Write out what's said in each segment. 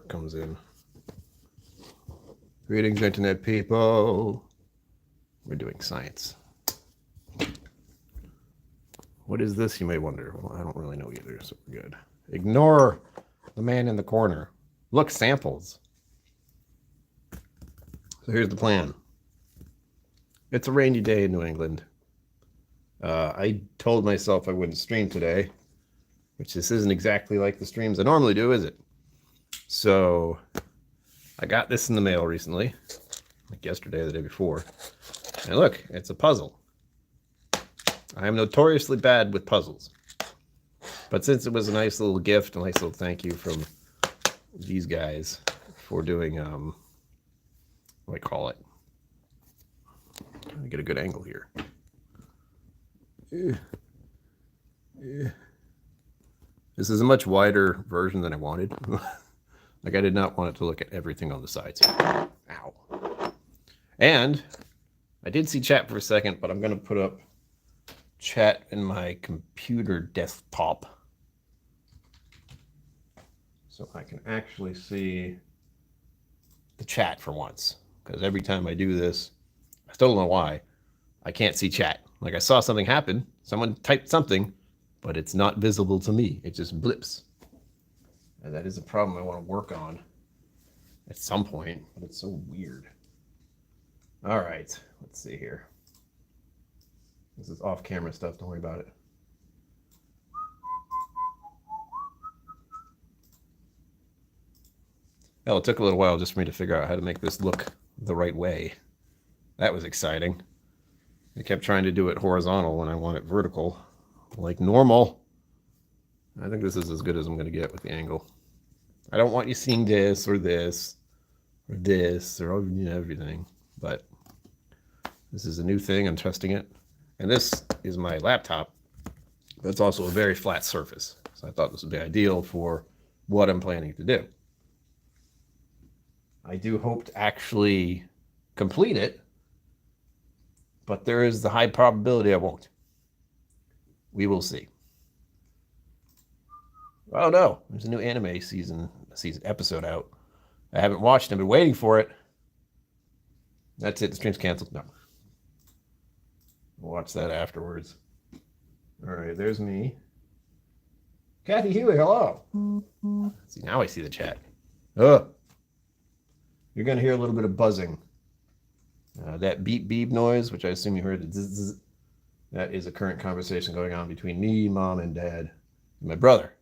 work comes in. Greetings, internet people. We're doing science. What is this, you may wonder? Well, I don't really know either, so we're good. Ignore the man in the corner. Look, samples. So here's the plan. It's a rainy day in New England. I told myself I wouldn't stream today, which this isn't exactly like the streams I normally do, is it? So I got this in the mail recently, like yesterday or the day before. And look, it's a puzzle. I am notoriously bad with puzzles. But since it was a nice little gift, a nice little thank you from these guys for doing, what do I call it? Trying to get a good angle here. This is a much wider version than I wanted. Like, I did not want it to look at everything on the sides. Ow. And I did see chat for a second, but I'm going to put up chat in my computer desktop so I can actually see the chat for once. Because every time I do this, I still don't know why, I can't see chat. Like, I saw something happen, someone typed something, but it's not visible to me. It just blips. And that is a problem I want to work on at some point, but it's so weird. All right, let's see here. This is off-camera stuff, don't worry about it. Well, it took a little while just for me to figure out how to make this look the right way. That was exciting. I kept trying to do it horizontal when I want it vertical, like normal. I think this is as good as I'm going to get with the angle. I don't want you seeing this or this or this or everything, but this is a new thing. I'm testing it. And this is my laptop, but it's also a very flat surface. So I thought this would be ideal for what I'm planning to do. I do hope to actually complete it, but there is the high probability I won't. We will see. Oh no, there's a new anime season episode out. I haven't watched it. I've been waiting for it. That's it. The stream's canceled. No. We'll watch that afterwards. All right, there's me. Kathy Healy, hello. See, now I see the chat. You're going to hear a little bit of buzzing. That beep beep noise, which I assume you heard, the zzz, zzz, that is a current conversation going on between me, mom, and dad, and my brother.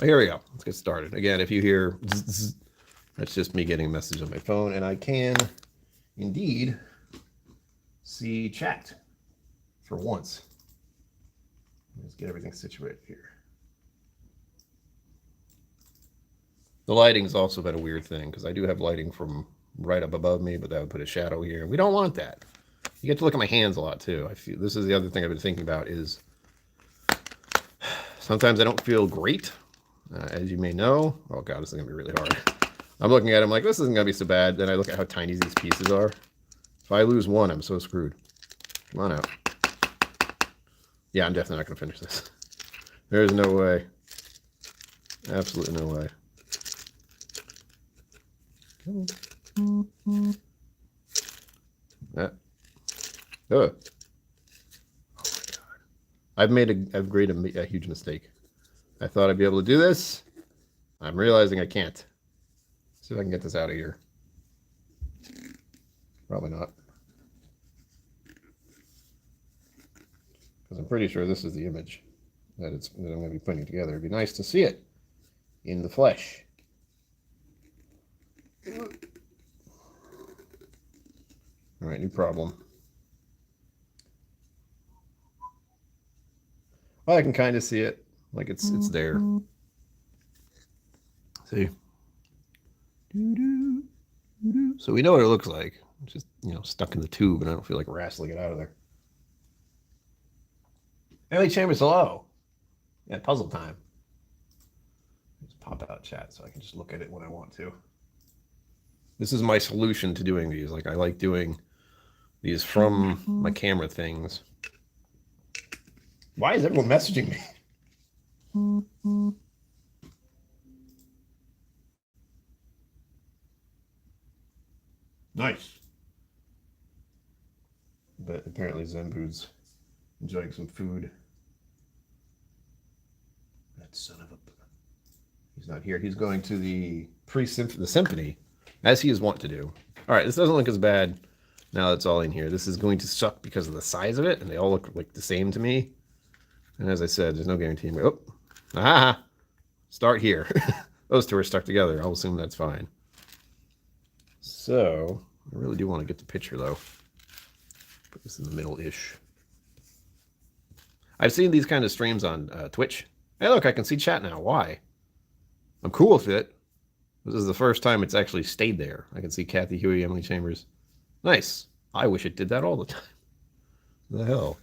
Oh, here we go. Let's get started. Again, if you hear zzz, zzz, that's just me getting a message on my phone, and I can indeed see chat for once. Let's get everything situated here. The lighting's also been a weird thing because I do have lighting from right up above me, but that would put a shadow here. We don't want that. You get to look at my hands a lot too. I feel this is the other thing I've been thinking about is sometimes I don't feel great, as you may know. Oh God, this is gonna be really hard. I'm looking at it, I'm like, this isn't gonna be so bad. Then I look at how tiny these pieces are. If I lose one, I'm so screwed. Come on out. Yeah, I'm definitely not gonna finish this. There's no way. Absolutely no way. That. Oh my God. I've made a huge mistake. I thought I'd be able to do this. I'm realizing I can't. See if I can get this out of here. Probably not. Because I'm pretty sure this is the image that I'm going to be putting together. It'd be nice to see it in the flesh. All right, new problem. Well, I can kind of see it, like it's there. See? So we know what it looks like. It's just, stuck in the tube, and I don't feel like wrestling it out of there. Emily Chambers, hello. Yeah, puzzle time. Just pop out chat so I can just look at it when I want to. This is my solution to doing these. Like, I like doing these from my camera things. Why is everyone messaging me? Nice. But apparently Zenbu's enjoying some food. That son of a... He's not here. He's going to the symphony, as he is wont to do. All right, this doesn't look as bad now that's all in here. This is going to suck because of the size of it, and they all look like the same to me. And as I said, there's no guarantee. Oh, aha! Start here. Those two are stuck together. I'll assume that's fine. So, I really do want to get the picture, though. Put this in the middle-ish. I've seen these kind of streams on Twitch. Hey, look, I can see chat now. Why? I'm cool with it. This is the first time it's actually stayed there. I can see Kathy, Huey, Emily Chambers. Nice. I wish it did that all the time. What the hell?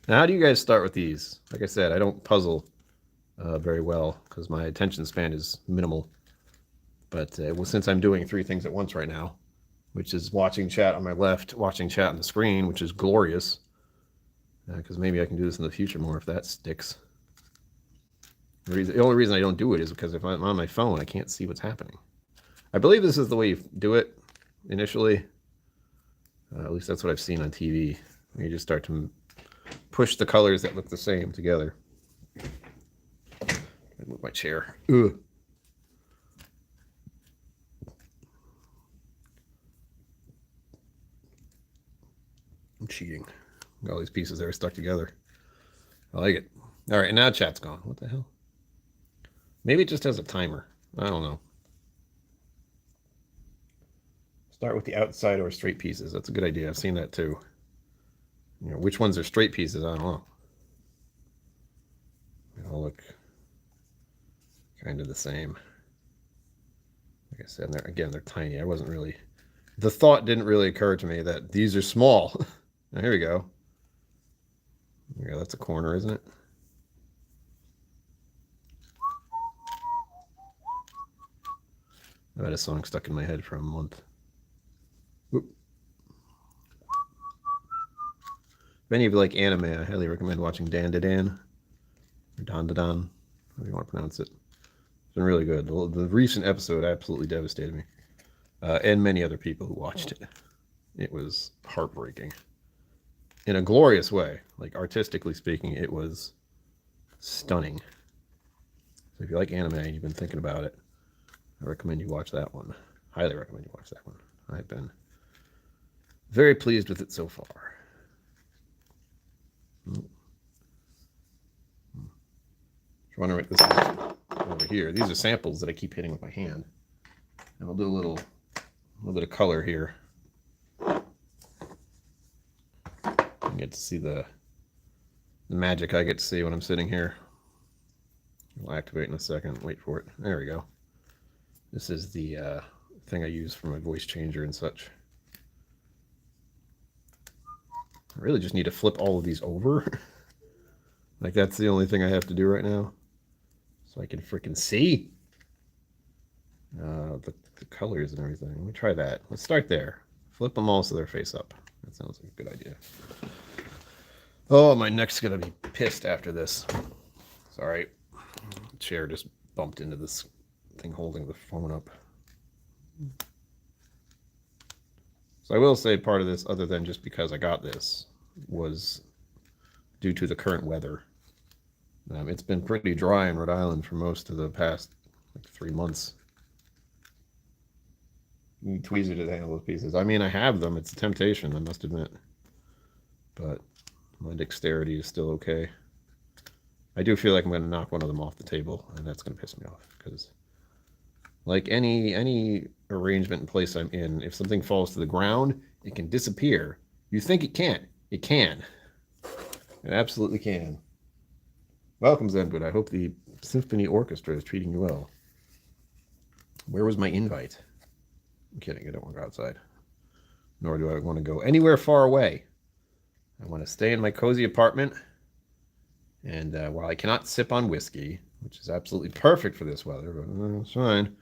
Now, how do you guys start with these? Like I said, I don't puzzle very well because my attention span is minimal. But well, since I'm doing 3 things at once right now, which is watching chat on my left, watching chat on the screen, which is glorious. Because maybe I can do this in the future more if that sticks. The only reason I don't do it is because if I'm on my phone, I can't see what's happening. I believe this is the way you do it initially. At least that's what I've seen on TV. You just start to push the colors that look the same together. I move my chair. Ugh. I'm cheating. Got all these pieces there stuck together. I like it. All right, now chat's gone. What the hell? Maybe it just has a timer. I don't know. Start with the outside or straight pieces. That's a good idea. I've seen that too. You know, which ones are straight pieces? I don't know. They all look kind of the same. Like I said, they're tiny. I wasn't really... The thought didn't really occur to me that these are small. Now, here we go. Yeah, that's a corner, isn't it? I've had a song stuck in my head for a month. Whoop. If any of you like anime, I highly recommend watching Dan Da Dan. Or Dan Da Dan, however you want to pronounce it. It's been really good. The recent episode absolutely devastated me. And many other people who watched it. It was heartbreaking. In a glorious way. Like, artistically speaking, it was stunning. So if you like anime and you've been thinking about it, I recommend you watch that one. Highly recommend you watch that one. I've been very pleased with it so far. If you're wondering what this is over here, these are samples that I keep hitting with my hand. And I'll do a little bit of color here. You get to see the magic I get to see when I'm sitting here. I'll activate in a second. Wait for it. There we go. This is the thing I use for my voice changer and such. I really just need to flip all of these over. Like, that's the only thing I have to do right now. So I can freaking see the colors and everything. Let me try that. Let's start there. Flip them all so they're face up. That sounds like a good idea. Oh, my neck's going to be pissed after this. It's all right. The chair just bumped into this thing holding the phone up. So I will say part of this, other than just because I got this, was due to the current weather. It's been pretty dry in Rhode Island for most of the past 3 months. You need tweezers to handle those pieces. I mean, I have them. It's a temptation, I must admit. But my dexterity is still okay. I do feel like I'm going to knock one of them off the table, and that's going to piss me off. Because, like any arrangement and place I'm in, if something falls to the ground, it can disappear. You think it can't. It can. It absolutely can. Welcome, Zenwood. I hope the symphony orchestra is treating you well. Where was my invite? I'm kidding. I don't want to go outside. Nor do I want to go anywhere far away. I want to stay in my cozy apartment. And while I cannot sip on whiskey, which is absolutely perfect for this weather, but it's fine,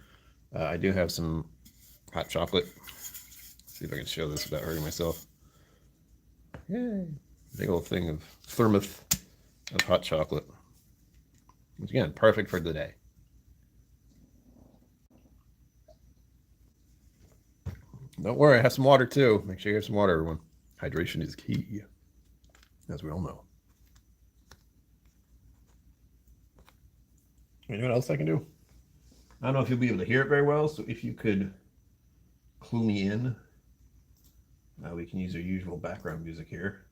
I do have some hot chocolate. Let's see if I can show this without hurting myself. Yay. Big old thing of thermos of hot chocolate. Which, again, perfect for the day. Don't worry, I have some water too. Make sure you have some water, everyone. Hydration is key, as we all know. You know what else I can do? I don't know if you'll be able to hear it very well, so if you could clue me in, we can use our usual background music here.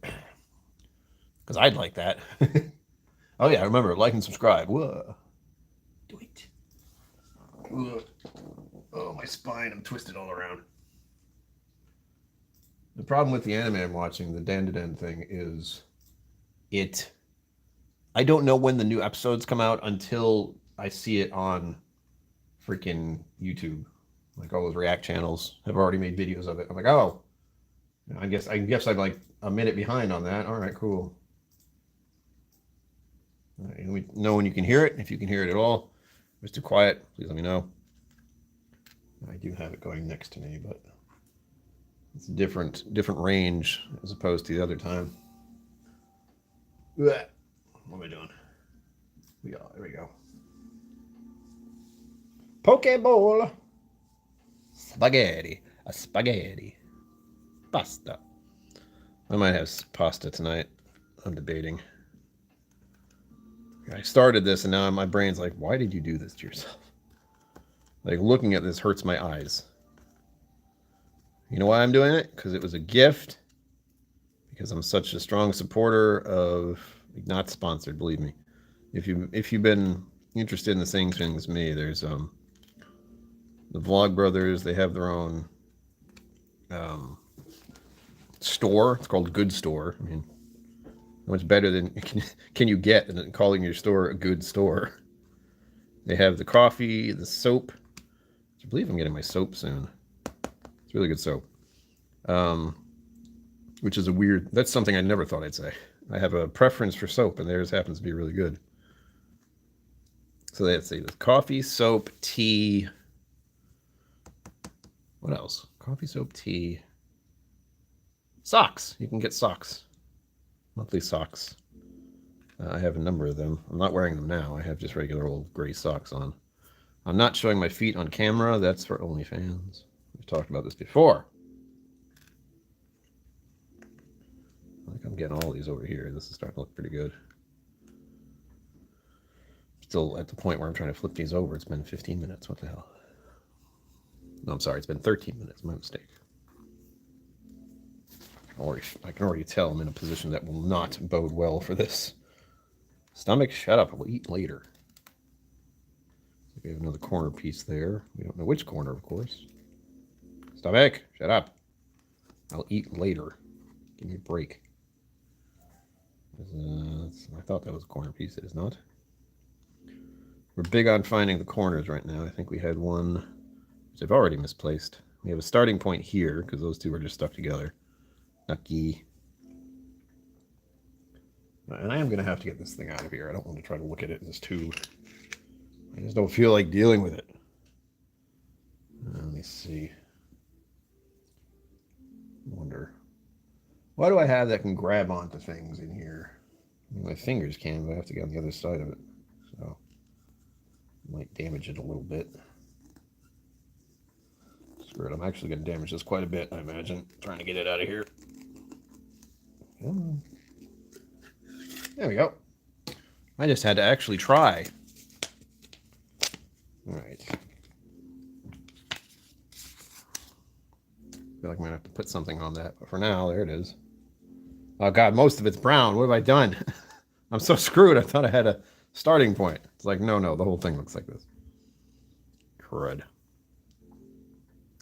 Because I'd like that. Oh yeah, remember, like and subscribe. Whoa. Do it. Whoa. Oh, my spine, I'm twisted all around. The problem with the anime I'm watching, the Dan thing, is I don't know when the new episodes come out until I see it on freaking YouTube. Like all those React channels have already made videos of it. I'm like, oh, I guess I'm like a minute behind on that. All right, cool. All right, let me know when you can hear it. If you can hear it at all. If it's too quiet, please let me know. I do have it going next to me, but it's a different range as opposed to the other time. What am I doing? There we go. Pokeball. Spaghetti. A spaghetti. Pasta. I might have pasta tonight. I'm debating. I started this and now my brain's like, why did you do this to yourself? Like, looking at this hurts my eyes. You know why I'm doing it? Because it was a gift. Because I'm such a strong supporter of, not sponsored, believe me. If you've been interested in the same thing as me, there's the Vlog Brothers. They have their own store. It's called Good Store. I mean, how much better than can you get than calling your store a good store? They have the coffee, the soap. I believe I'm getting my soap soon. It's really good soap. Which is that's something I never thought I'd say. I have a preference for soap, and theirs happens to be really good. So let's see, the coffee, soap, tea. What else? Coffee, soap, tea. Socks. You can get socks. Monthly socks. I have a number of them. I'm not wearing them now. I have just regular old gray socks on. I'm not showing my feet on camera. That's for OnlyFans. We've talked about this before. I think I'm getting all these over here. This is starting to look pretty good. Still at the point where I'm trying to flip these over. It's been 15 minutes. What the hell? No, I'm sorry. It's been 13 minutes. My mistake. I can already tell I'm in a position that will not bode well for this. Stomach, shut up. I will eat later. We have another corner piece there. We don't know which corner, of course. Stomach, shut up. I'll eat later. Give me a break. I thought that was a corner piece. It is not. We're big on finding the corners right now. I think we had one, which I've already misplaced. We have a starting point here, because those two are just stuck together. Nucky. And I am going to have to get this thing out of here. I don't want to try to look at it in this tube. I just don't feel like dealing with it. Let me see. I wonder. Why do I have that can grab onto things in here? I mean, my fingers can, but I have to get on the other side of it. So, I might damage it a little bit. Screw it. I'm actually going to damage this quite a bit, I imagine. Trying to get it out of here. There we go. I just had to actually try. All right. I feel like I'm going to have to put something on that. But for now, there it is. Oh, God, most of it's brown. What have I done? I'm so screwed. I thought I had a starting point. It's like, no, the whole thing looks like this. Crud.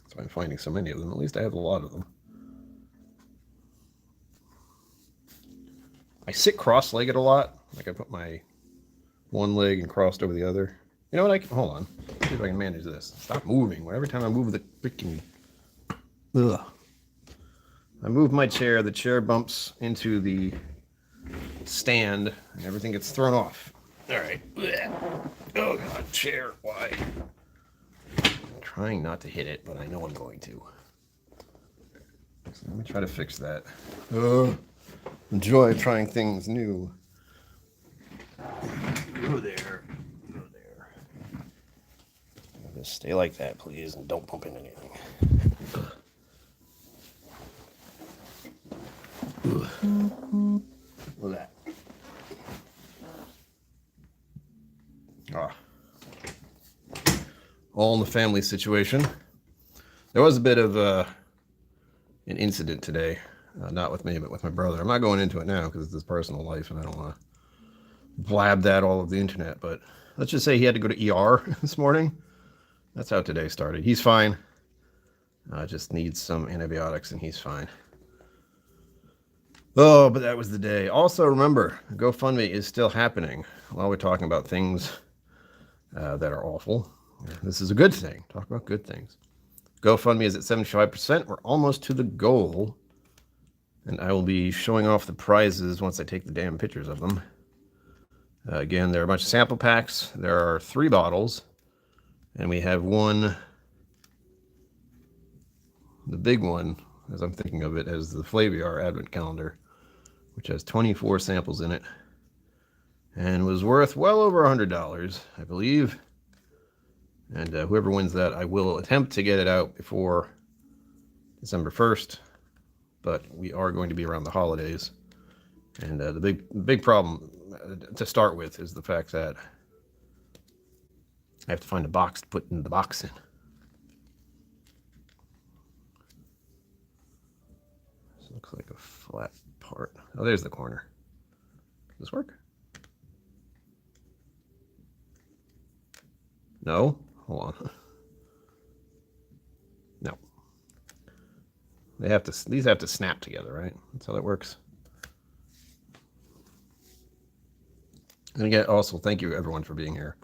That's why I'm finding so many of them. At least I have a lot of them. I sit cross-legged a lot. Like I put my one leg and crossed over the other. You know what? Hold on. See if I can manage this. Stop moving. Every time I move the freaking... Ugh. I move my chair. The chair bumps into the stand, and everything gets thrown off. All right. Oh, God. Chair. Why? I'm trying not to hit it, but I know I'm going to. So let me try to fix that. Enjoy trying things new. Go there. Go there. Just stay like that, please, and don't bump into anything. Look at that. Ah. All in the family situation. There was a bit of an incident today. Not with me, but with my brother. I'm not going into it now because it's his personal life and I don't want to blab that all over the internet. But let's just say he had to go to ER this morning. That's how today started. He's fine. Just needs some antibiotics and he's fine. Oh, but that was the day. Also, remember, GoFundMe is still happening. While we're talking about things that are awful, this is a good thing. Talk about good things. GoFundMe is at 75%. We're almost to the goal. And I will be showing off the prizes once I take the damn pictures of them. Again, there are a bunch of sample packs. There are 3 bottles. And we have one, the big one, as I'm thinking of it, as the Flaviar Advent Calendar, which has 24 samples in it. And was worth well over $100, I believe. And whoever wins that, I will attempt to get it out before December 1st. But we are going to be around the holidays. And the big problem to start with is the fact that I have to find a box to put in the box in. This looks like a flat part. Oh, there's the corner. Does this work? No? Hold on. No. These have to snap together, right? That's how that works. And again, also, thank you everyone for being here.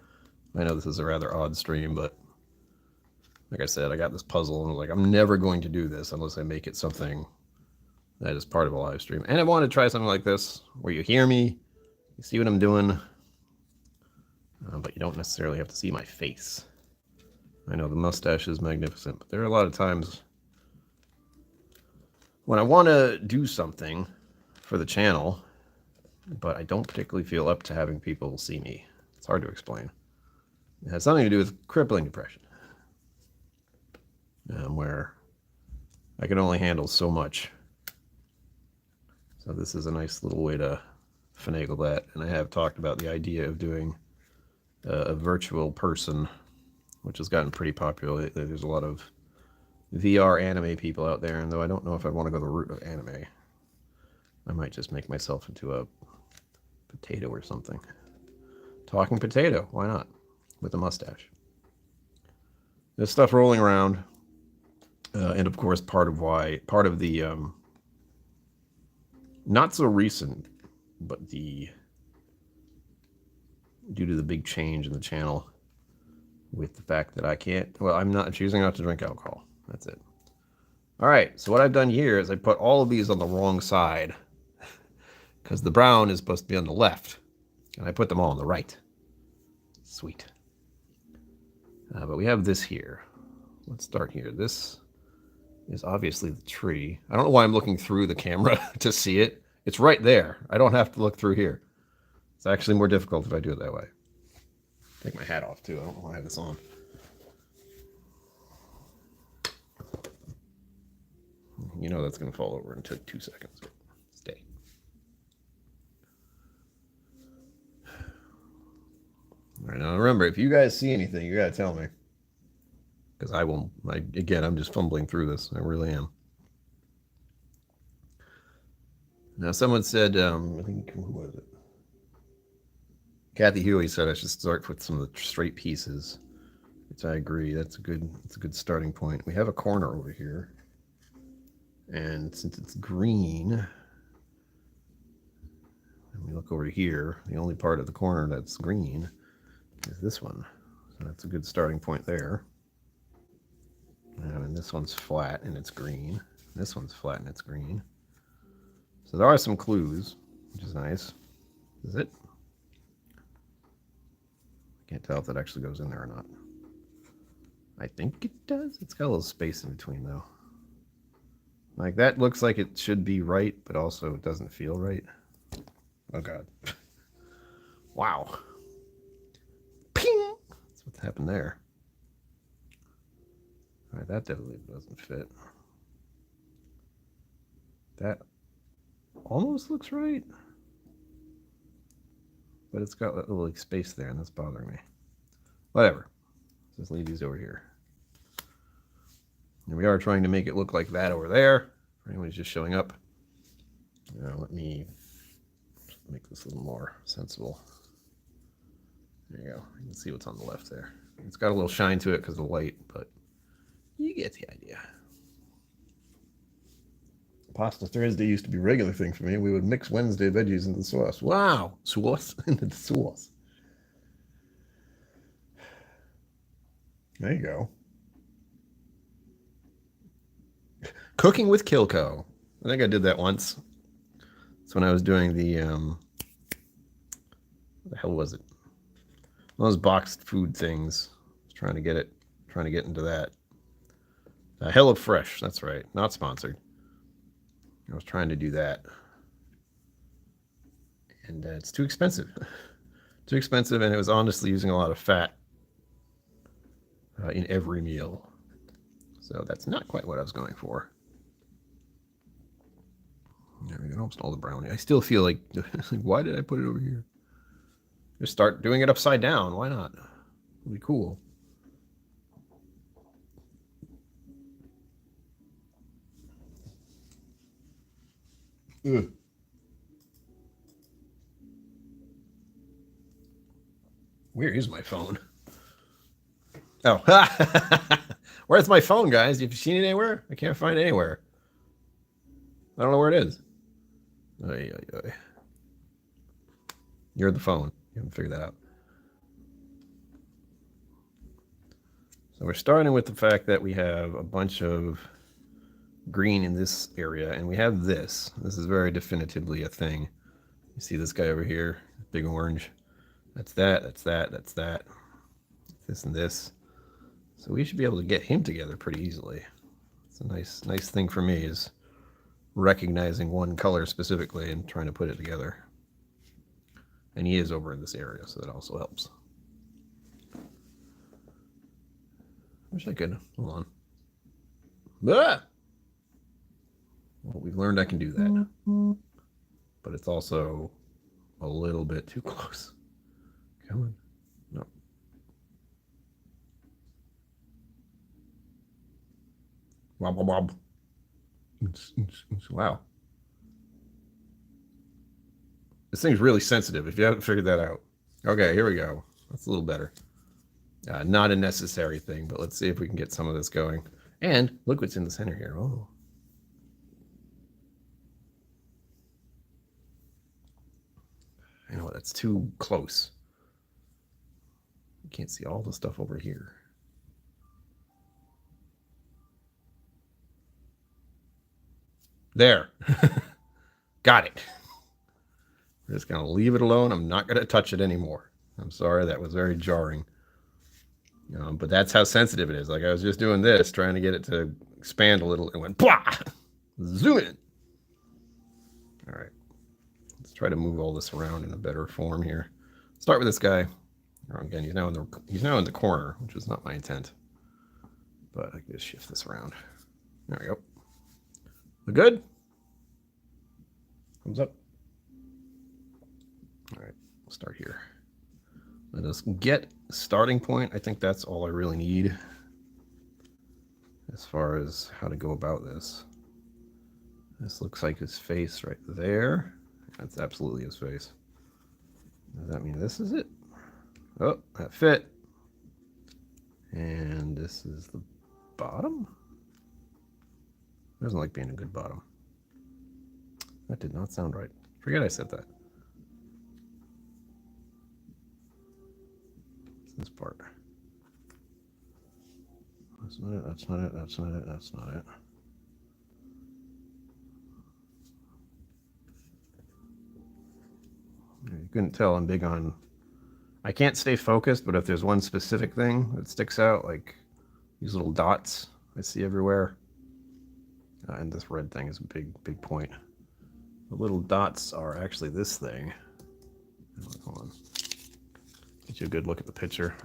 I know this is a rather odd stream, but like I said, I got this puzzle and I was like, I'm never going to do this unless I make it something that is part of a live stream. And I want to try something like this where you hear me, you see what I'm doing, but you don't necessarily have to see my face. I know the mustache is magnificent, but there are a lot of times when I want to do something for the channel, but I don't particularly feel up to having people see me. It's hard to explain. It has something to do with crippling depression, where I can only handle so much. So this is a nice little way to finagle that. And I have talked about the idea of doing a virtual person, which has gotten pretty popular. There's a lot of VR anime people out there, and though I don't know if I want to go the route of anime, I might just make myself into a potato or something. Talking potato, why not? With a mustache. There's stuff rolling around, and of course part of the not so recent, but due to the big change in the channel with the fact that I'm choosing not to drink alcohol. That's it. All right, so what I've done here is I put all of these on the wrong side because the brown is supposed to be on the left, and I put them all on the right. Sweet. But we have this here. Let's start here. This is obviously the tree. I don't know why I'm looking through the camera to see it. It's right there. I don't have to look through here. It's actually more difficult if I do it that way. Take my hat off too. I don't know why I have this on. You know that's going to fall over in 2 seconds. Stay. All right, now remember, if you guys see anything, you got to tell me. Because again, I'm just fumbling through this. I really am. Now, someone said, I think, who was it? Kathy Huey said I should start with some of the straight pieces, which I agree. That's a good starting point. We have a corner over here. And since it's green, and we look over here, the only part of the corner that's green is this one. So that's a good starting point there. And this one's flat and it's green. This one's flat and it's green. So there are some clues, which is nice. Is it? I can't tell if that actually goes in there or not. I think it does. It's got a little space in between though. Like, that looks like it should be right, but also it doesn't feel right. Oh, God. Wow. Ping! That's what happened there. All right, that definitely doesn't fit. That almost looks right. But it's got a little like, space there, and that's bothering me. Whatever. Let's just leave these over here. And we are trying to make it look like that over there. For anyone who's just showing up. Now let me make this a little more sensible. There you go. You can see what's on the left there. It's got a little shine to it because of the light, but you get the idea. Pasta Thursday used to be a regular thing for me. We would mix Wednesday veggies into the sauce. Wow! Sauce into the sauce. There you go. Cooking with KillCo. I think I did that once. It's when I was doing the what the hell was it? One of those boxed food things. I was trying to get into that. Hello Fresh, that's right. Not sponsored. I was trying to do that. And it's too expensive. Too expensive, and it was honestly using a lot of fat in every meal. So that's not quite what I was going for. There we go, almost all the brownie. I still feel like, why did I put it over here? Just start doing it upside down. Why not? It'll be cool. Ugh. Where is my phone? Oh, where's my phone, guys? Have you seen it anywhere? I can't find it anywhere. I don't know where it is. Oy, oy, oy. You're the phone. You haven't figured that out. So we're starting with the fact that we have a bunch of green in this area, and we have this. This is very definitively a thing. You see this guy over here, big orange. That's that, that's that, that's that. This and this. So we should be able to get him together pretty easily. It's a nice thing for me is recognizing one color specifically and trying to put it together. And he is over in this area, so that also helps. Wish I could. Hold on. Ah! Well, we've learned I can do that. But it's also a little bit too close. Come on. No. Wob, wob, wob. Wow. This thing's really sensitive if you haven't figured that out. Okay, here we go. That's a little better. Not a necessary thing, but let's see if we can get some of this going. And look what's in the center here. Oh. I know, that's too close. You can't see all the stuff over here. There. Got it. We're just going to leave it alone. I'm not going to touch it anymore. I'm sorry, that was very jarring. But that's how sensitive it is. Like I was just doing this, trying to get it to expand a little. It went, blah! Zoom in. All right. Let's try to move all this around in a better form here. Start with this guy. Again, he's now in the corner, which is not my intent. But I can just shift this around. There we go. Look good? Thumbs up. All right, we'll start here. Let us get a starting point. I think that's all I really need as far as how to go about this. This looks like his face right there. That's absolutely his face. Does that mean this is it? Oh, that fit. And this is the bottom? Doesn't like being a good bottom. That did not sound right. Forget I said that. It's this part. That's not it, that's not it, that's not it, that's not it. You couldn't tell I'm big on... I can't stay focused, but if there's one specific thing that sticks out, like these little dots I see everywhere, And this red thing is a big point. The little dots are actually this thing. Hold on. Get you a good look at the picture.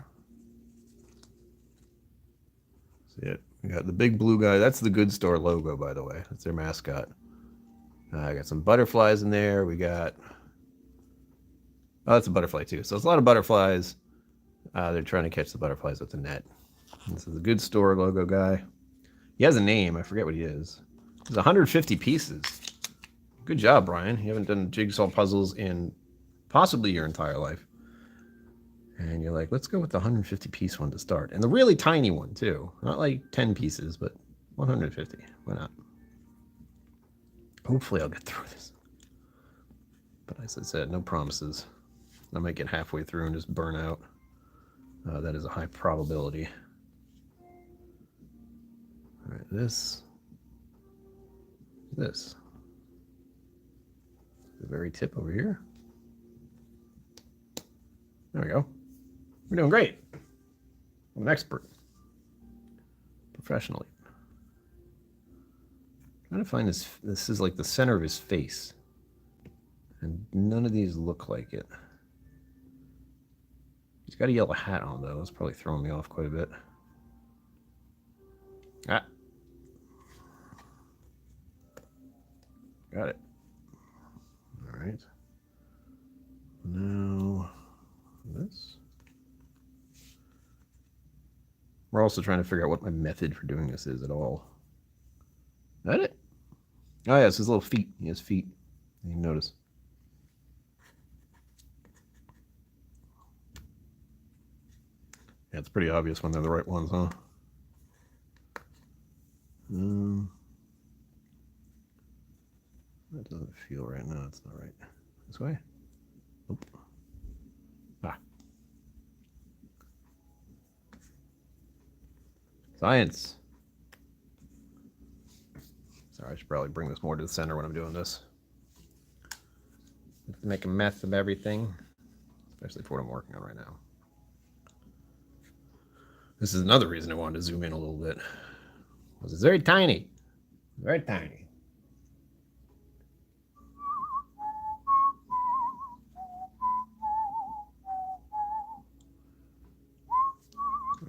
See it? We got the big blue guy. That's the Good Store logo, by the way. That's their mascot. I got some butterflies in there. We got... Oh, that's a butterfly, too. So it's a lot of butterflies. They're trying to catch the butterflies with the net. This is the Good Store logo guy. He has a name. I forget what he is. There's 150 pieces. Good job, Brian. You haven't done jigsaw puzzles in possibly your entire life. And you're like, let's go with the 150 piece one to start. And the really tiny one, too. Not like 10 pieces, but 150. Why not? Hopefully I'll get through this. But as I said, no promises. I might get halfway through and just burn out. That is a high probability. All right, this. The very tip over here. There we go. We're doing great. I'm an expert. Professionally. Trying to find this. This is like the center of his face. And none of these look like it. He's got a yellow hat on, though. That's probably throwing me off quite a bit. Ah. Got it. All right. Now, this. We're also trying to figure out what my method for doing this is at all. Is that it? Oh, yeah, it's his little feet. He has feet. You can notice. Yeah, it's pretty obvious when they're the right ones, huh? That doesn't feel right. No, it's not right. This way? Nope. Ah. Science. Sorry, I should probably bring this more to the center when I'm doing this. Make a mess of everything, especially for what I'm working on right now. This is another reason I wanted to zoom in a little bit. Because it's very tiny. Very tiny.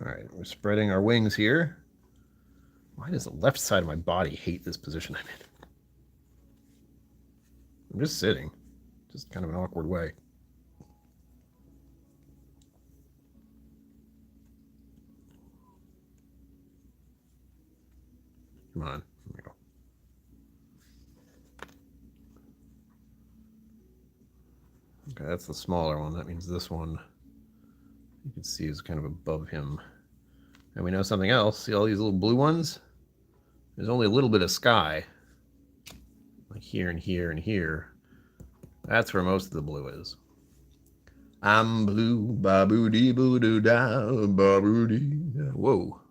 All right, we're spreading our wings here. Why does the left side of my body hate this position I'm in? I'm just sitting. Just kind of an awkward way. Come on. Here we go. Okay, that's the smaller one. That means this one, you can see, is kind of above him. And we know something else. See all these little blue ones? There's only a little bit of sky. Like here and here and here. That's where most of the blue is. I'm blue, ba-boo-dee-boo-doo-da, ba-boo-dee. Whoa.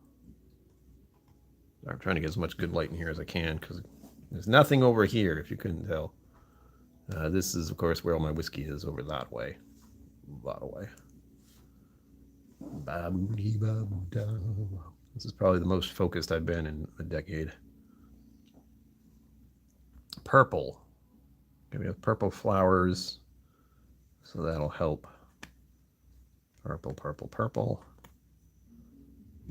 I'm trying to get as much good light in here as I can, because there's nothing over here, if you couldn't tell. This is, of course, where all my whiskey is, over that way. That way. Ba-boo-dee-ba-boo-da. This is probably the most focused I've been in a decade. Purple. Okay, we have purple flowers, so that'll help. Purple, purple, purple.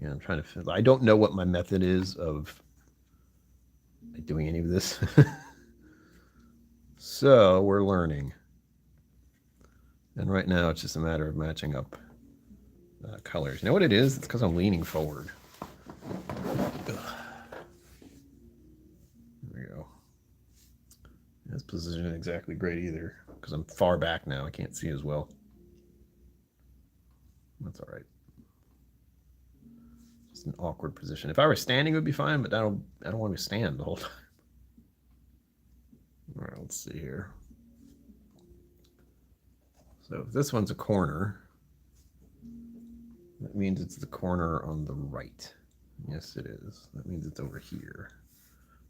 Yeah, I'm trying to. I don't know what my method is of doing any of this. So we're learning. And right now it's just a matter of matching up colors. You know what it is? It's because I'm leaning forward. Ugh. There we go. This position isn't exactly great either, because I'm far back now. I can't see as well. That's all right. It's an awkward position. If I were standing, it would be fine, but I don't want to stand the whole time. All right, let's see here. So if this one's a corner, that means it's the corner on the right. Yes, it is. That means it's over here.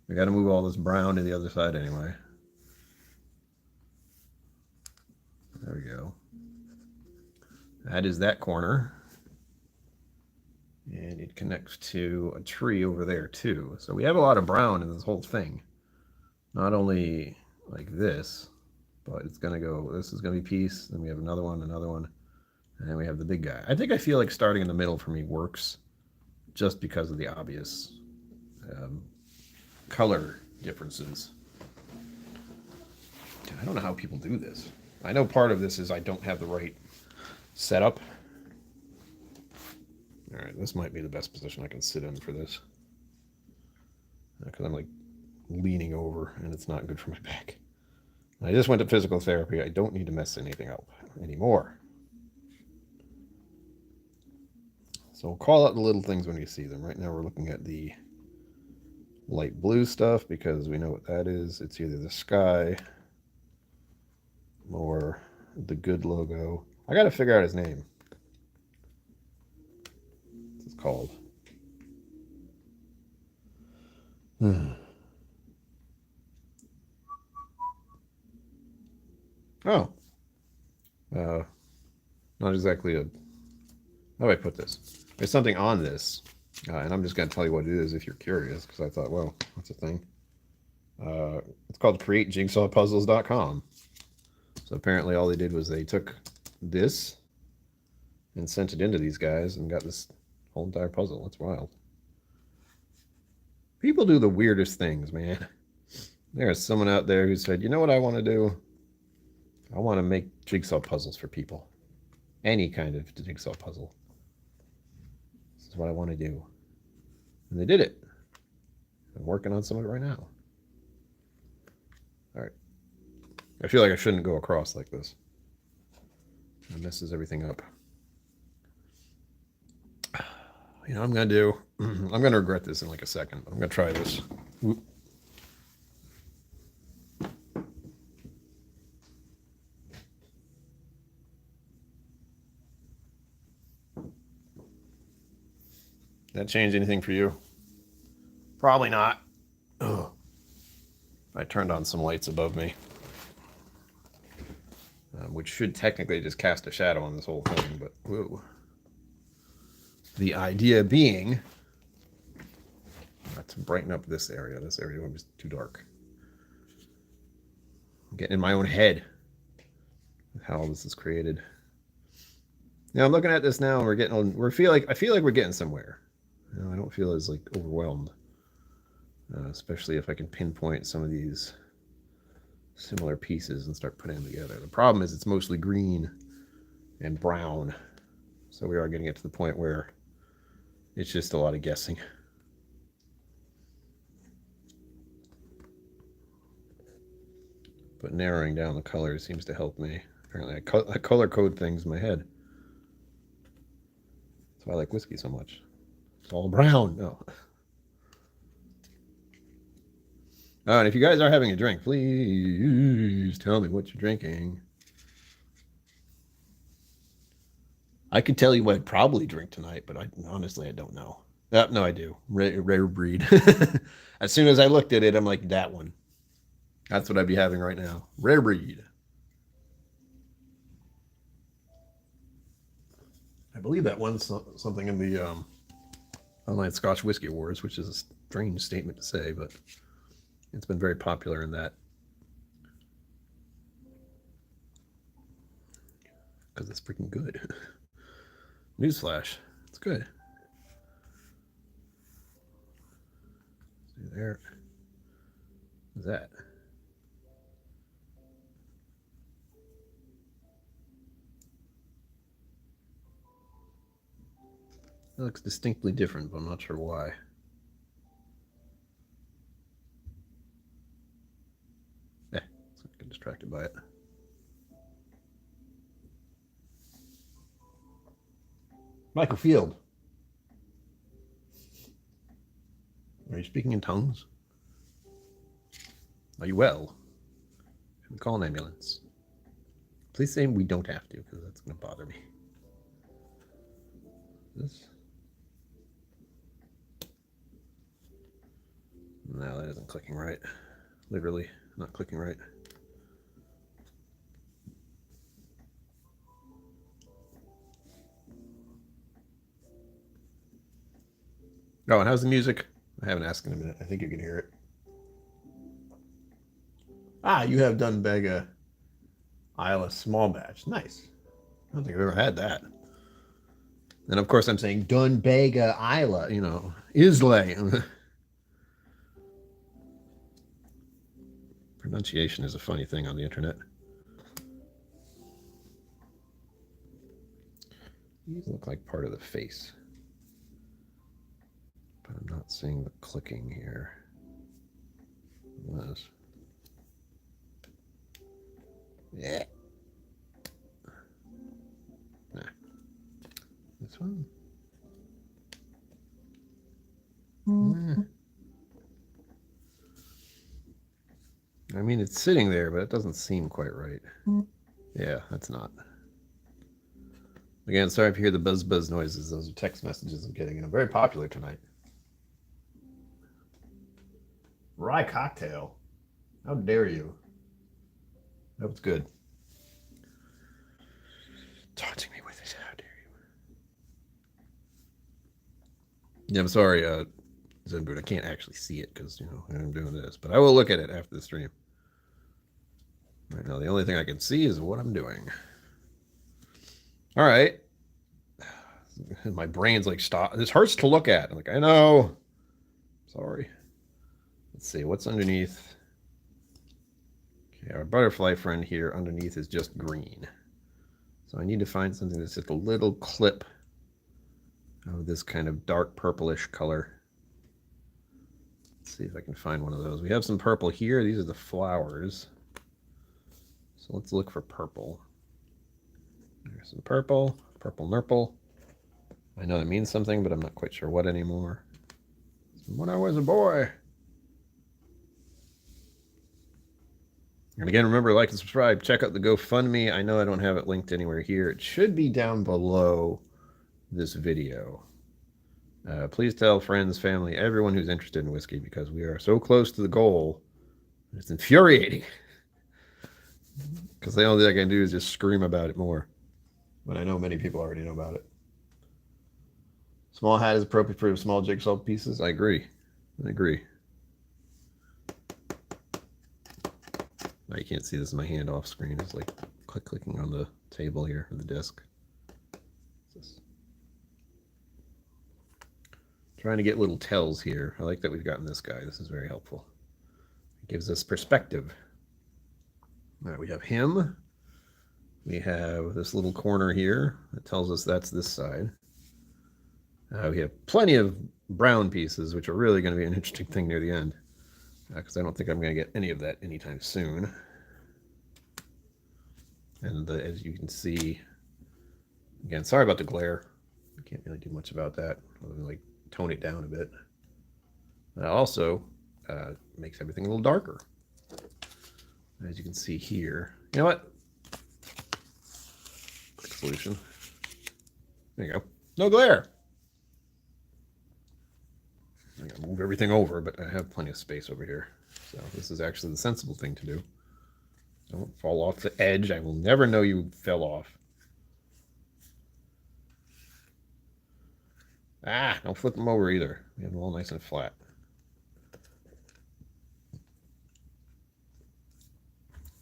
We got to move all this brown to the other side anyway. There we go. That is that corner. And it connects to a tree over there too. So we have a lot of brown in this whole thing. Not only like this, but it's gonna go, this is gonna be peace, then we have another one, and then we have the big guy. I feel like starting in the middle for me works just because of the obvious color differences. I don't know how people do this. I know part of this is I don't have the right setup. All right, this might be the best position I can sit in for this. Because I'm like leaning over and it's not good for my back. I just went to physical therapy. I don't need to mess anything up anymore. So we'll call out the little things when you see them. Right now we're looking at the light blue stuff because we know what that is. It's either the sky or the good logo. I got to figure out his name. What's it called? Oh. Not exactly a... How do I put this? There's something on this, and I'm just going to tell you what it is if you're curious, because I thought, well, that's a thing. It's called createjigsawpuzzles.com. So apparently all they did was they took this and sent it into these guys and got this whole entire puzzle. That's wild. People do the weirdest things, man. There's someone out there who said, you know what I want to do? I want to make jigsaw puzzles for people. Any kind of jigsaw puzzle. This is what I want to do. And they did it. I'm working on some of it right now. All right. I feel like I shouldn't go across like this. It messes everything up. You know what I'm going to do? I'm going to regret this in like a second. I'm going to try this. Whoop. That change anything for you? Probably not. Ugh. I turned on some lights above me, which should technically just cast a shadow on this whole thing, but whoa. The idea being to brighten up this area. This area was too dark. I'm getting in my own head with how all this is created. Now I'm looking at this now, and I feel like we're getting somewhere. You know, I don't feel as like overwhelmed, especially if I can pinpoint some of these similar pieces and start putting them together. The problem is it's mostly green and brown, so we are getting it to the point where it's just a lot of guessing. But narrowing down the colors seems to help me. Apparently I color code things in my head. That's why I like whiskey so much. It's all brown. No. Oh, and if you guys are having a drink, please tell me what you're drinking. I could tell you what I'd probably drink tonight, but honestly, I don't know. No, I do. Rare breed. As soon as I looked at it, I'm like, that one. That's what I'd be having right now. Rare breed. I believe that won something in the online Scotch Whiskey Awards, which is a strange statement to say, but it's been very popular in that. Because it's freaking good. Newsflash. It's good. See there. What's that? It looks distinctly different, but I'm not sure why. Eh, so I get distracted by it. Michael Field. Are you speaking in tongues? Are you well? Should we call an ambulance? Please say we don't have to, because that's going to bother me. This? No, that isn't clicking right. Literally not clicking right. Oh, and how's the music? I haven't asked in a minute. I think you can hear it. Ah, you have done Bega Isla small batch. Nice. I don't think I've ever had that. And of course, I'm saying Dun Bega Isla, Islay. Pronunciation is a funny thing on the internet. These look like part of the face. But I'm not seeing the clicking here. This. Yeah. Nah. This one. I mean, it's sitting there, but it doesn't seem quite right. Yeah, that's not. Again, sorry if you hear the buzz noises. Those are text messages I'm getting, and I'm very popular tonight. Rye cocktail. How dare you? That was good. Taunting me with it. How dare you? Yeah, I'm sorry, Zenboot. I can't actually see it because, I'm doing this. But I will look at it after the stream. Right now, the only thing I can see is what I'm doing. All right. My brain's like, stop. This hurts to look at. I'm like, I know. Sorry. Let's see. What's underneath? Okay, our butterfly friend here underneath is just green. So I need to find something that's just a little clip of this kind of dark purplish color. Let's see if I can find one of those. We have some purple here. These are the flowers. So let's look for purple. There's some purple, purple nurple. I know that means something, but I'm not quite sure what anymore. When I was a boy. And again, remember, like and subscribe. Check out the GoFundMe. I know I don't have it linked anywhere here. It should be down below this video. Please tell friends, family, everyone who's interested in whiskey, because we are so close to the goal. It's infuriating. Because the only thing I can do is just scream about it more. But I know many people already know about it. Small hat is appropriate for small jigsaw pieces. I agree. I agree. Now you can't see this in my hand off screen. It's like clicking on the table here, or the desk. Trying to get little tells here. I like that we've gotten this guy. This is very helpful. It gives us perspective. All right, we have him. We have this little corner here that tells us that's this side. We have plenty of brown pieces, which are really going to be an interesting thing near the end, because I don't think I'm going to get any of that anytime soon. And as you can see, again, sorry about the glare. I can't really do much about that, other than like tone it down a bit. That also makes everything a little darker. As you can see here. You know what? Quick solution. There you go. No glare. I gotta move everything over, but I have plenty of space over here. So this is actually the sensible thing to do. Don't fall off the edge. I will never know you fell off. Ah, don't flip them over either. We have them all nice and flat.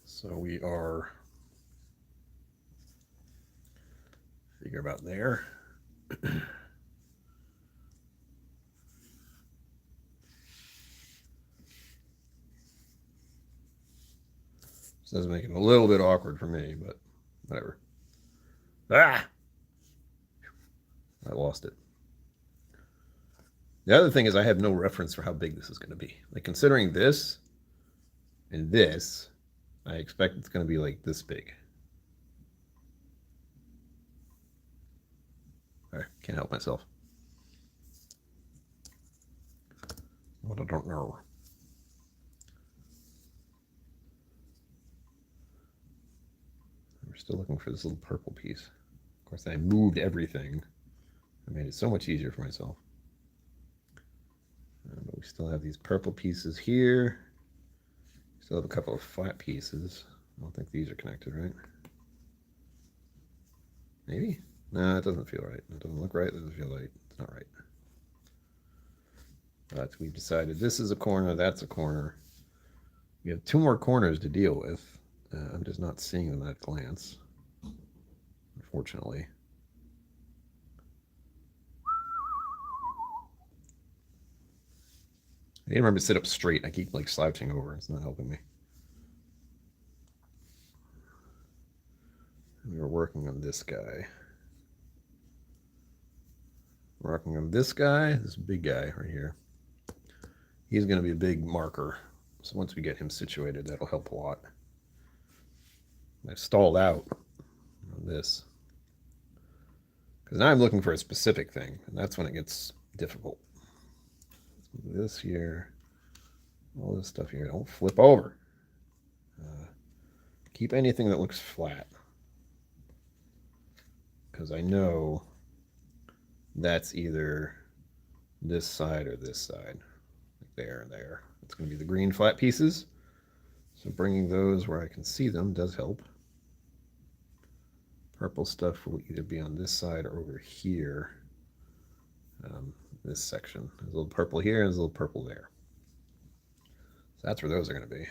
So we are, figure about there. This does make it a little bit awkward for me, but whatever. Ah! I lost it. The other thing is I have no reference for how big this is going to be. Like, considering this and this, I expect it's going to be like this big. I can't help myself. What I don't know. We're still looking for this little purple piece. Of course, I moved everything. I made it so much easier for myself. But we still have these purple pieces here. Still have a couple of flat pieces. I don't think these are connected, right? Maybe? No, it doesn't feel right. It doesn't look right. It doesn't feel right. It's not right. But we've decided this is a corner, that's a corner. We have 2 more corners to deal with. I'm just not seeing them at a glance, unfortunately. I need to remember to sit up straight. I keep like slouching over. It's not helping me. We were working on this guy. Working on this guy, this big guy right here. He's going to be a big marker. So once we get him situated, that'll help a lot. I've stalled out on this. Because now I'm looking for a specific thing, and that's when it gets difficult. This here, all this stuff here, don't flip over. Keep anything that looks flat. Because I know that's either this side or this side. Like there and there. It's going to be the green flat pieces. So bringing those where I can see them does help. Purple stuff will either be on this side or over here. This section. There's a little purple here and there's a little purple there. So that's where those are going to be.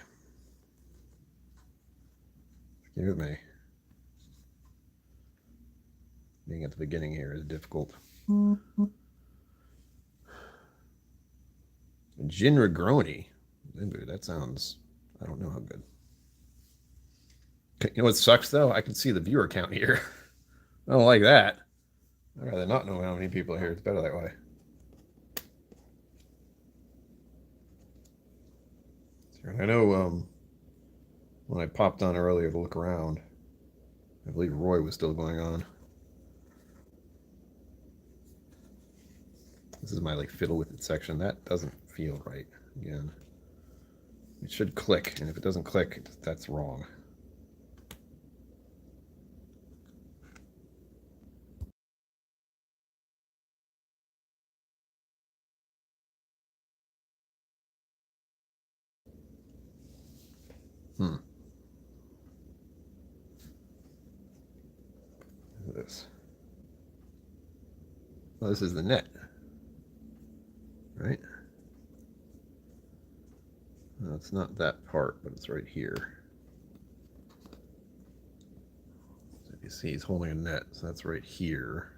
Stay with me. Being at the beginning here is difficult. Gin Negroni. That sounds, I don't know how good. You know what sucks though? I can see the viewer count here. I don't like that. I'd rather not know how many people are here. It's better that way. And I know when I popped on earlier to look around, I believe Roy was still going on. This is my like fiddle with it section. That doesn't feel right. Again, it should click, and if it doesn't click, that's wrong. Look at this. Well, this is the net, right? No, it's not that part, but it's right here. So you see, he's holding a net, so that's right here.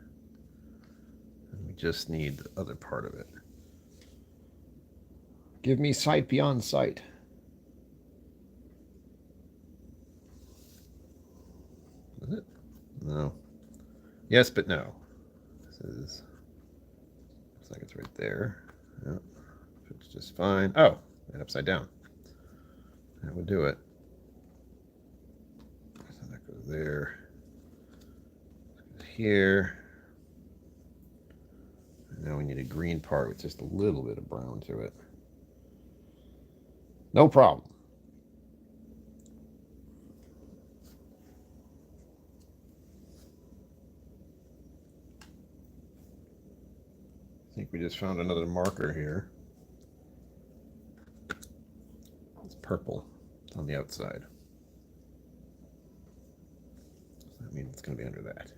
And we just need the other part of it. Give me sight beyond sight. Is it? No. Yes, but no. This is. Looks like it's right there. Yep. Fits just fine. Oh, and upside down. That would do it. So that goes there. Goes here. And now we need a green part with just a little bit of brown to it. No problem. I think we just found another marker here. It's purple. It's on the outside. So that means it's going to be under that.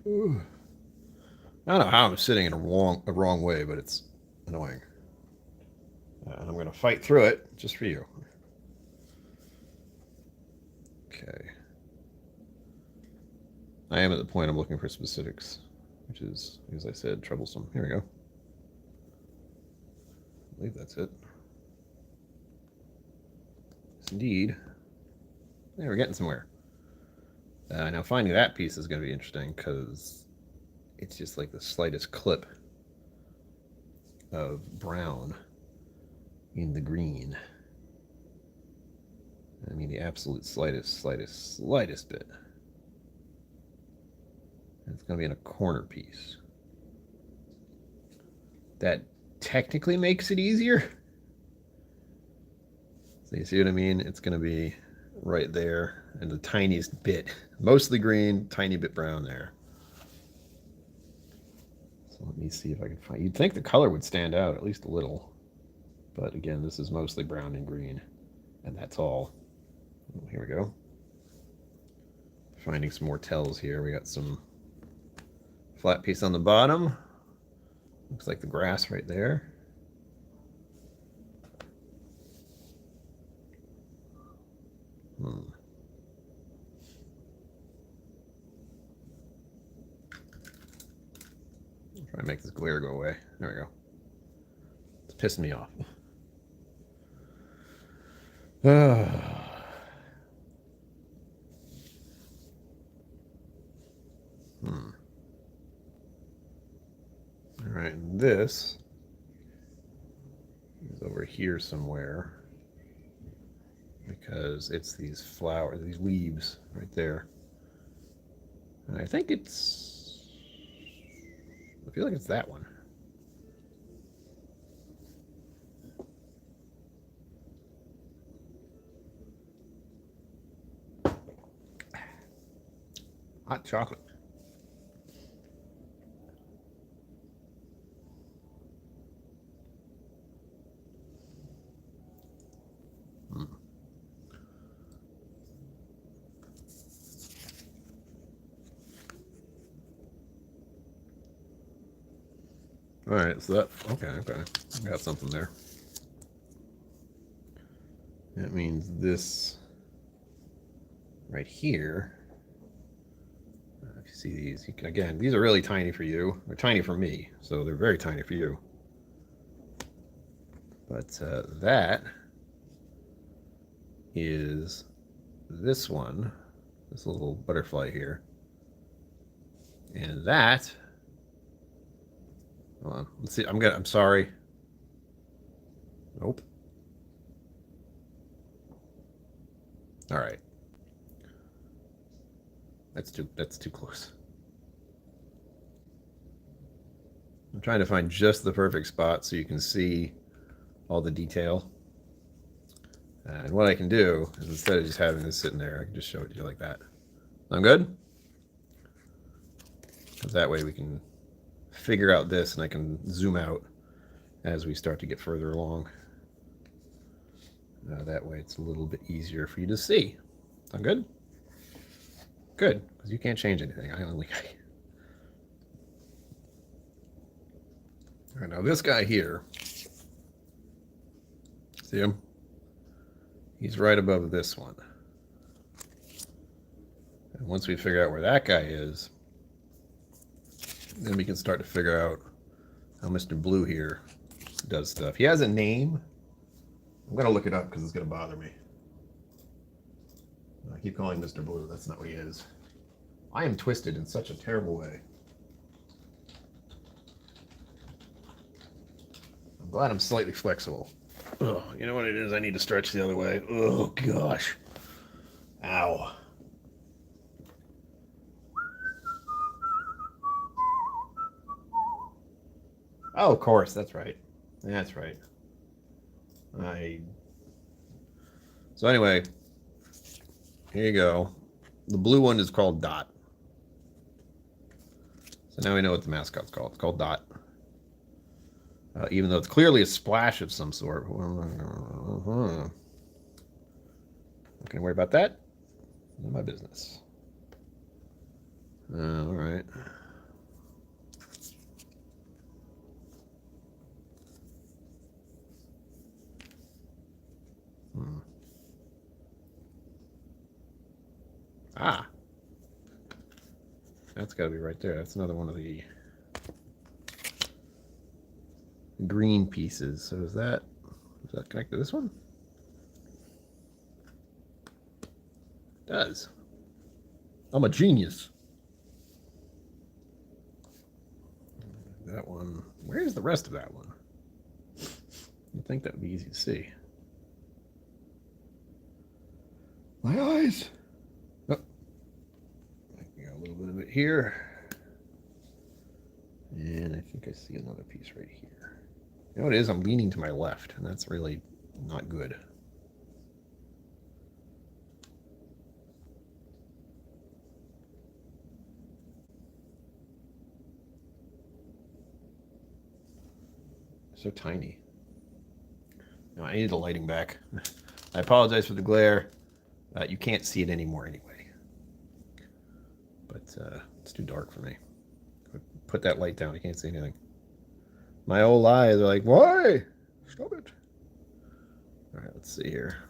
Ooh. I don't know how I'm sitting in a wrong way, but it's annoying. And I'm going to fight through it just for you. Okay. I am at the point I'm looking for specifics, which is, as I said, troublesome. Here we go. I believe that's it. Yes, indeed. Yeah, we're getting somewhere. Now finding that piece is going to be interesting because it's just like the slightest clip of brown in the green. I mean the absolute slightest bit. And it's going to be in a corner piece. That technically makes it easier. So you see what I mean? It's going to be right there and the tiniest bit. Mostly green, tiny bit brown there. So let me see if I can find. You'd think the color would stand out at least a little. But again, this is mostly brown and green. And that's all. Oh, here we go. Finding some more tells here. We got some flat piece on the bottom. Looks like the grass right there. Try to make this glare go away. There we go. It's pissing me off. All right, this is over here somewhere because it's these flowers, these leaves right there. And I think it's, I feel like it's that one. Hot chocolate. All right, so that, okay, I got something there. That means this right here. If you see these, you can, again, these are really tiny for you. They're tiny for me, so they're very tiny for you. But that is this one, this little butterfly here. And that, hold on, let's see, I'm sorry. Nope. All right. That's too close. I'm trying to find just the perfect spot so you can see all the detail. And what I can do is, instead of just having this sitting there, I can just show it to you like that. I'm good? Because that way we can figure out this and I can zoom out as we start to get further along. That way it's a little bit easier for you to see. I'm good? Good, because you can't change anything. I only... All right, now this guy here, see him? He's right above this one. And once we figure out where that guy is, then we can start to figure out how Mr. Blue here does stuff. He has a name. I'm going to look it up because it's going to bother me. I keep calling Mr. Blue. That's not what he is. I am twisted in such a terrible way. I'm glad I'm slightly flexible. Oh, you know what it is? I need to stretch the other way. Oh, gosh. Ow. Oh, of course. That's right. That's right. So anyway, here you go. The blue one is called Dot. So now we know what the mascot's called. It's called Dot. Even though it's clearly a splash of some sort. Not gonna worry about that. None of my business. All right. Ah. That's got to be right there. That's another one of the green pieces. So is that connected to this one? It does. I'm a genius. That one. Where's the rest of that one? You'd think that would be easy to see. My eyes. Oh. I got a little bit of it here. And I think I see another piece right here. You know what it is? I'm leaning to my left, and that's really not good. So tiny. No, I need the lighting back. I apologize for the glare. You can't see it anymore anyway. But it's too dark for me. put that light down. I can't see anything. My old eyes are like, why? Stop it. All right, let's see here.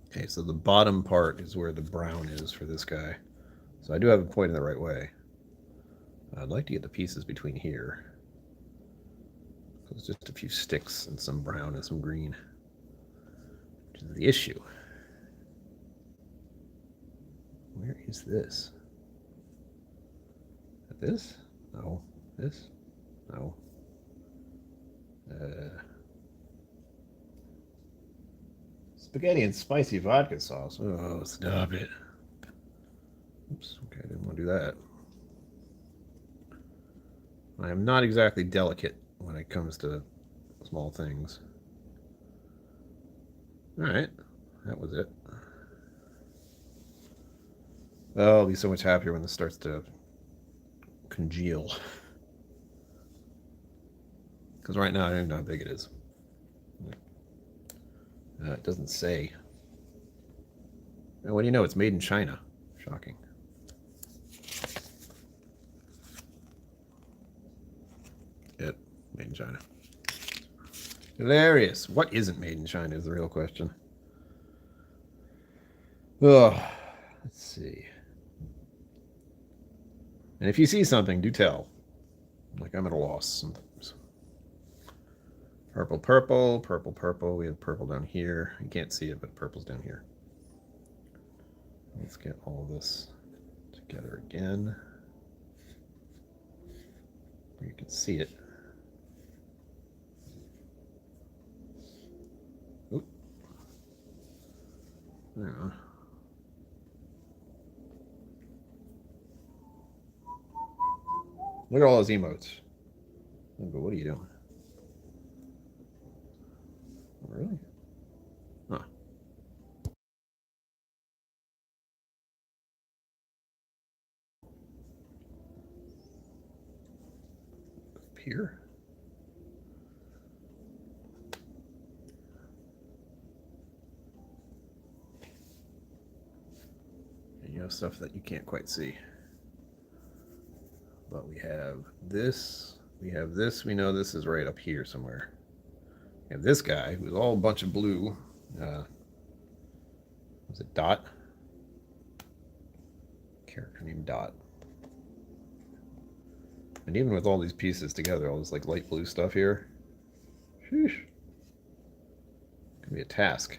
Okay, so the bottom part is where the brown is for this guy. So I do have it pointing the right way. I'd like to get the pieces between here. So it's just a few sticks and some brown and some green, which is the issue. Where is this? This? No. This? No. Spaghetti and spicy vodka sauce. Oh, stop it. Oops, okay, I didn't want to do that. I am not exactly delicate when it comes to small things. Alright, that was it. Oh, I'll be so much happier when this starts to congeal. Because right now I don't even know how big it is. It doesn't say. Oh, what do you know? It's made in China. Shocking. It made in China. Hilarious. What isn't made in China is the real question. Oh, let's see. And if you see something, do tell. Like I'm at a loss sometimes. Purple, purple, purple, purple. We have purple down here. You can't see it, but purple's down here. Let's get all this together again. You can see it. Oop. There. Look at all those emotes. But what are you doing? Really? Huh. Up here? And you have stuff that you can't quite see. But we have this. We have this. We know this is right up here somewhere. We have this guy who's all a bunch of blue. Was it Dot? Character named Dot. And even with all these pieces together, all this like light blue stuff here, sheesh, could be a task.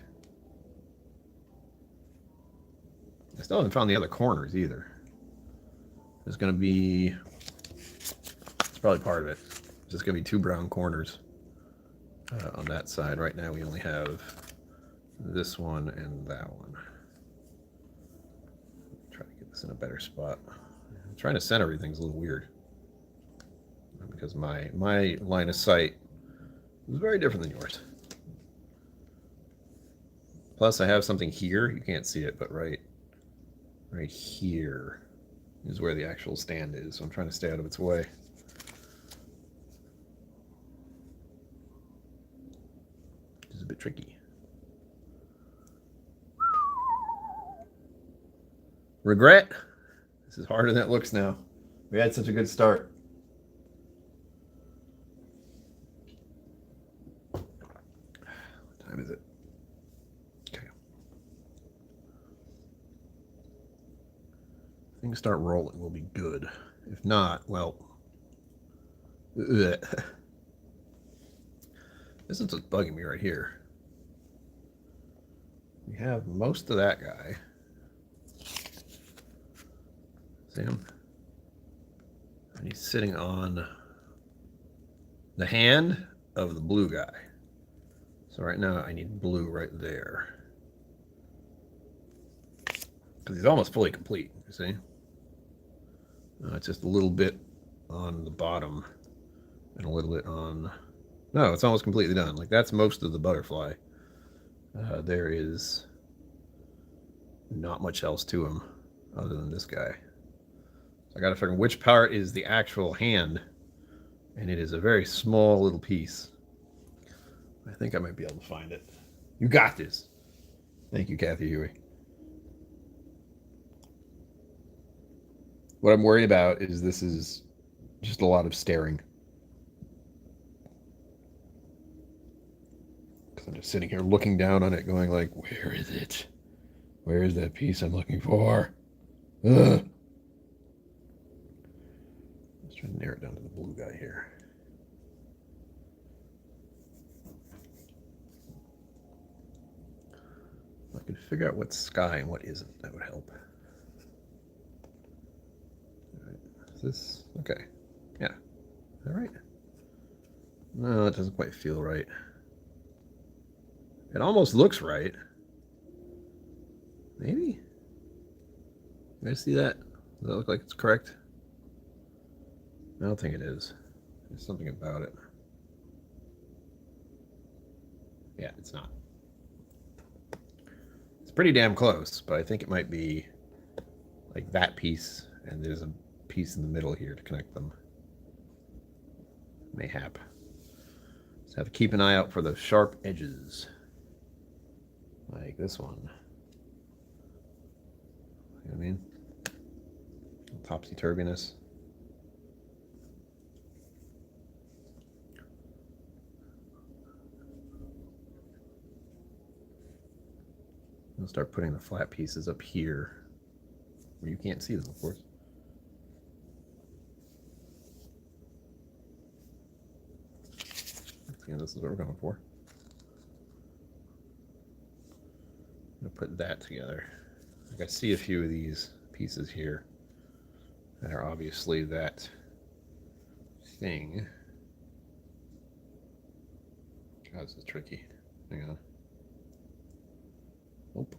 I still haven't found the other corners either. There's going to be, it's probably part of it. There's just going to be two brown corners on that side. Right now we only have this one and that one. Try to get this in a better spot. I'm trying to center everything's a little weird because my line of sight is very different than yours. Plus I have something here, you can't see it, but right here is where the actual stand is, so I'm trying to stay out of its way. Which is a bit tricky. Regret? This is harder than it looks now. We had such a good start. What time is it? Okay. If things start rolling, we'll be good. If not, well... This is what's bugging me right here. We have most of that guy. See him? And he's sitting on the hand of the blue guy. So right now I need blue right there. Because he's almost fully complete, you see? It's just a little bit on the bottom and a little bit on... No, it's almost completely done. Like, that's most of the butterfly. There is not much else to him other than this guy. So I got to figure which part is the actual hand, and it is a very small little piece. I think I might be able to find it. You got this. Thank you, Kathy Huey. What I'm worried about is this is just a lot of staring. Because I'm just sitting here looking down on it, going like, where is it? Where is that piece I'm looking for? Ugh. Let's try to narrow it down to the blue guy here. If I could figure out what's sky and what isn't, that would help. All right. Is this okay? Yeah. All right. No, it doesn't quite feel right. It almost looks right. Maybe? You guys see that? Does that look like it's correct? I don't think it is. There's something about it. Yeah, it's not. It's pretty damn close, but I think it might be like that piece, and there's a piece in the middle here to connect them. Mayhap. Just have to keep an eye out for the sharp edges. Like this one. You know what I mean? Topsy-turviness. I'll start putting the flat pieces up here where you can't see them, of course. Yeah, this is what we're going for. I'm going to put that together. Like I see a few of these pieces here that are obviously that thing. God, this is tricky. Hang on. Nope.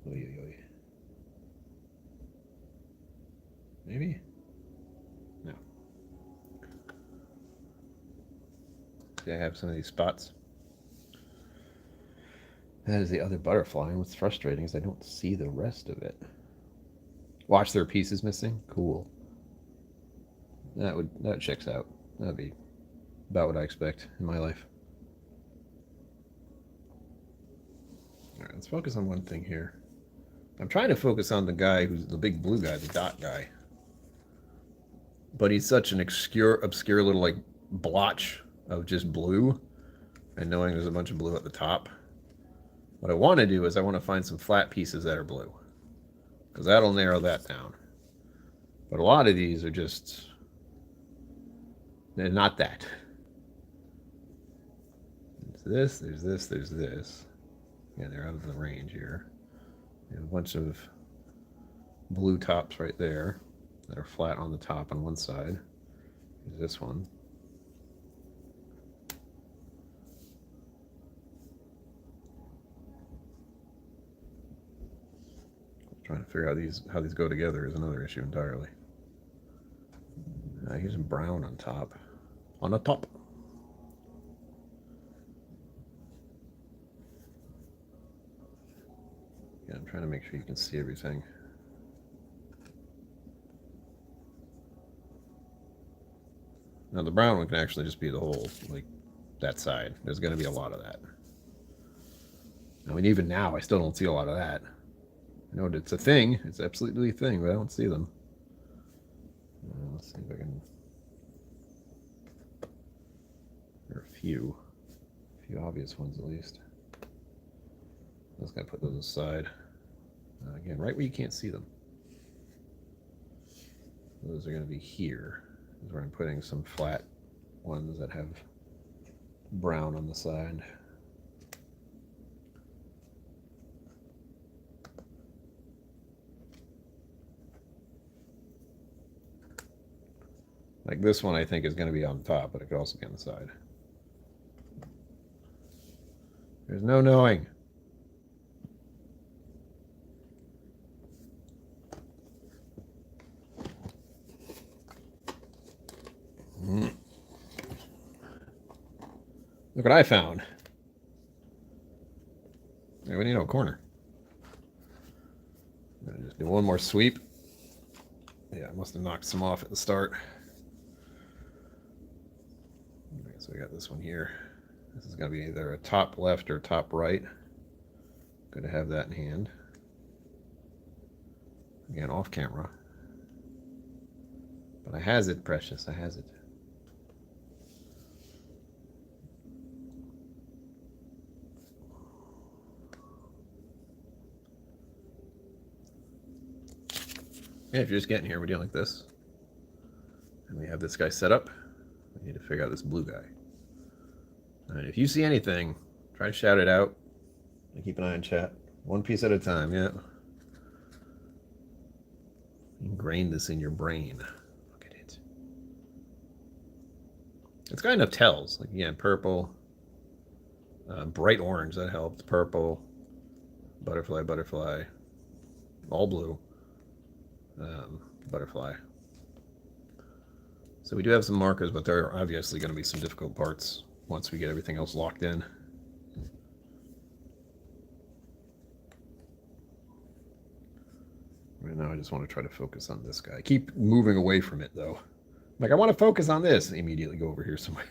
Oy, oy, oy. Maybe? No. See, I have some of these spots. That is the other butterfly, and what's frustrating is I don't see the rest of it. Watch, there are pieces missing? Cool. That checks out. That'd be about what I expect in my life. Alright, let's focus on one thing here. I'm trying to focus on the guy who's the big blue guy, the dot guy. But he's such an obscure little like blotch of just blue, and knowing there's a bunch of blue at the top. What I want to do is I want to find some flat pieces that are blue, because that'll narrow that down. But a lot of these are just, they're not that. There's this, there's this. Yeah, they're out of the range here. We have a bunch of blue tops right there that are flat on the top on one side. There's this one. Trying to figure out how these go together is another issue entirely. Here's some brown on top. On the top. Yeah, I'm trying to make sure you can see everything. Now the brown one can actually just be the whole, like, that side. There's going to be a lot of that. I mean, even now, I still don't see a lot of that. I know it's a thing. It's absolutely a thing, but I don't see them. Let's see if I can... There are a few obvious ones at least. I'm just going to put those aside. Again, right where you can't see them. Those are going to be here. This is where I'm putting some flat ones that have brown on the side. Like this one I think is going to be on top, but it could also be on the side. There's no knowing. Look what I found. Hey, we need a corner. I'm gonna just do one more sweep. Yeah, I must have knocked some off at the start. Okay, so we got this one here. This is going to be either a top left or top right. Good to have that in hand. Again, off camera. But I has it, precious. I has it. Yeah, if you're just getting here, we're dealing like this. And we have this guy set up. We need to figure out this blue guy. Alright, if you see anything, try to shout it out. And keep an eye on chat. One piece at a time, yeah. Ingrain this in your brain. Look at it. It's got enough tells. Like, again, purple. Bright orange, that helps. Purple. Butterfly, butterfly. All blue. Butterfly. So we do have some markers, but there are obviously going to be some difficult parts once we get everything else locked in. Right now I just want to try to focus on this guy. I keep moving away from it, though. Like, I want to focus on this. Immediately go over here somewhere.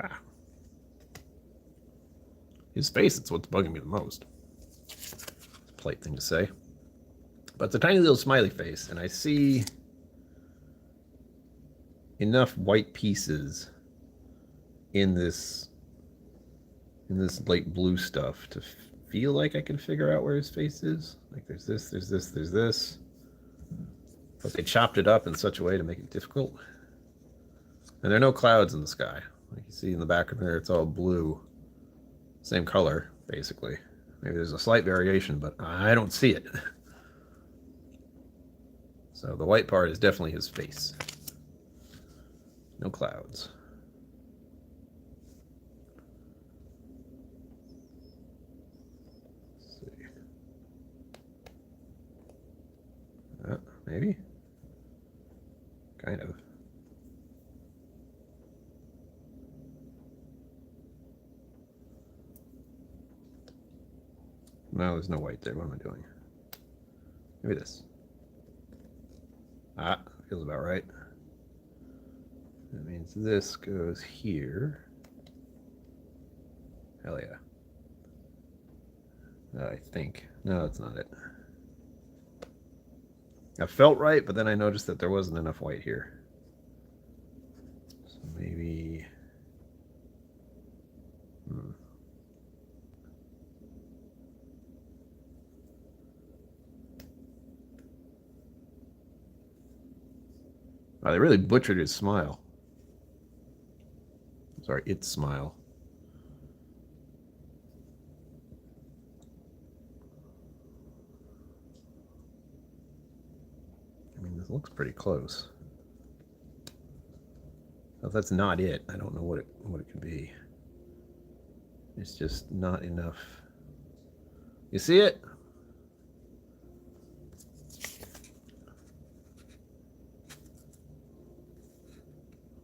Ah. His face, it's what's bugging me the most. It's a polite thing to say. But it's a tiny little smiley face, and I see enough white pieces in this light blue stuff to feel like I can figure out where his face is. Like, there's this, there's this, there's this. But they chopped it up in such a way to make it difficult. And there are no clouds in the sky. Like you see in the back of there, it's all blue. Same color, basically. Maybe there's a slight variation, but I don't see it. So the white part is definitely his face. No clouds. Let's see. Maybe? Kind of. No, there's no white there. What am I doing? Maybe this. Ah, feels about right. That means this goes here. Hell yeah. I think. No, that's not it. I felt right, but then I noticed that there wasn't enough white here. So maybe... Wow, they really butchered his smile. Sorry, its smile. I mean, this looks pretty close. If that's not it, I don't know what it could be. It's just not enough. You see it?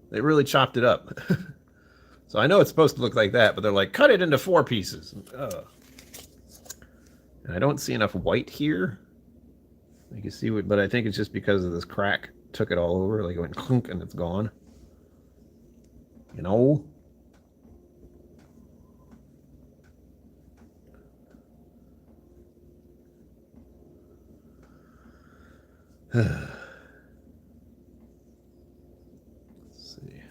They really chopped it up. So I know it's supposed to look like that, but they're like, cut it into 4 pieces. And I don't see enough white here. You can see what, but I think it's just because of this crack took it all over. Like it went clunk and it's gone. You know? Let's see.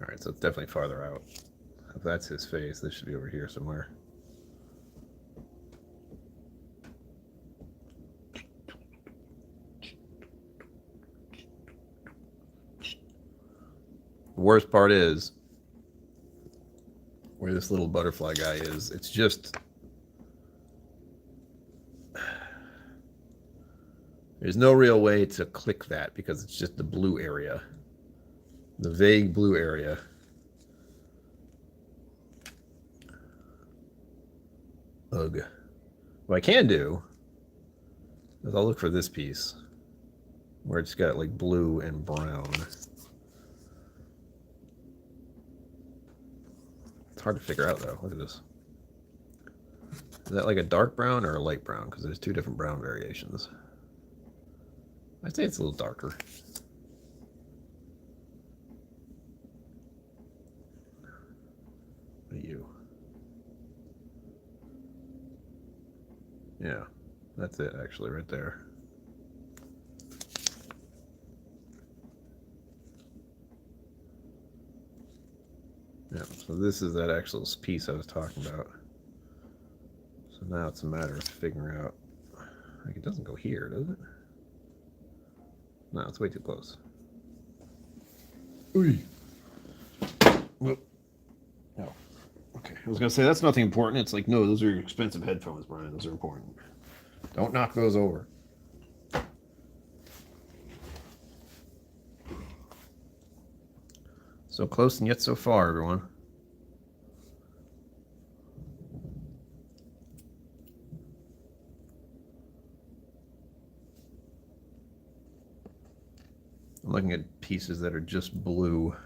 Alright, so it's definitely farther out. If that's his face, this should be over here somewhere. The worst part is where this little butterfly guy is. It's just... There's no real way to click that because it's just the blue area. The vague blue area. Ugh. What I can do is I'll look for this piece where it's got like blue and brown. It's hard to figure out though. Look at this. Is that like a dark brown or a light brown? Because there's 2 different brown variations. I'd say it's a little darker. You. Yeah, that's it actually right there. Yeah, so this is that actual piece I was talking about. So now it's a matter of figuring out. Like, it doesn't go here, does it? No, it's way too close. Ooh. Whoop. No. Okay, I was gonna say that's nothing important. It's like, no, those are expensive headphones, Brian. Those are important. Don't knock those over. So close and yet so far, everyone. I'm looking at pieces that are just blue.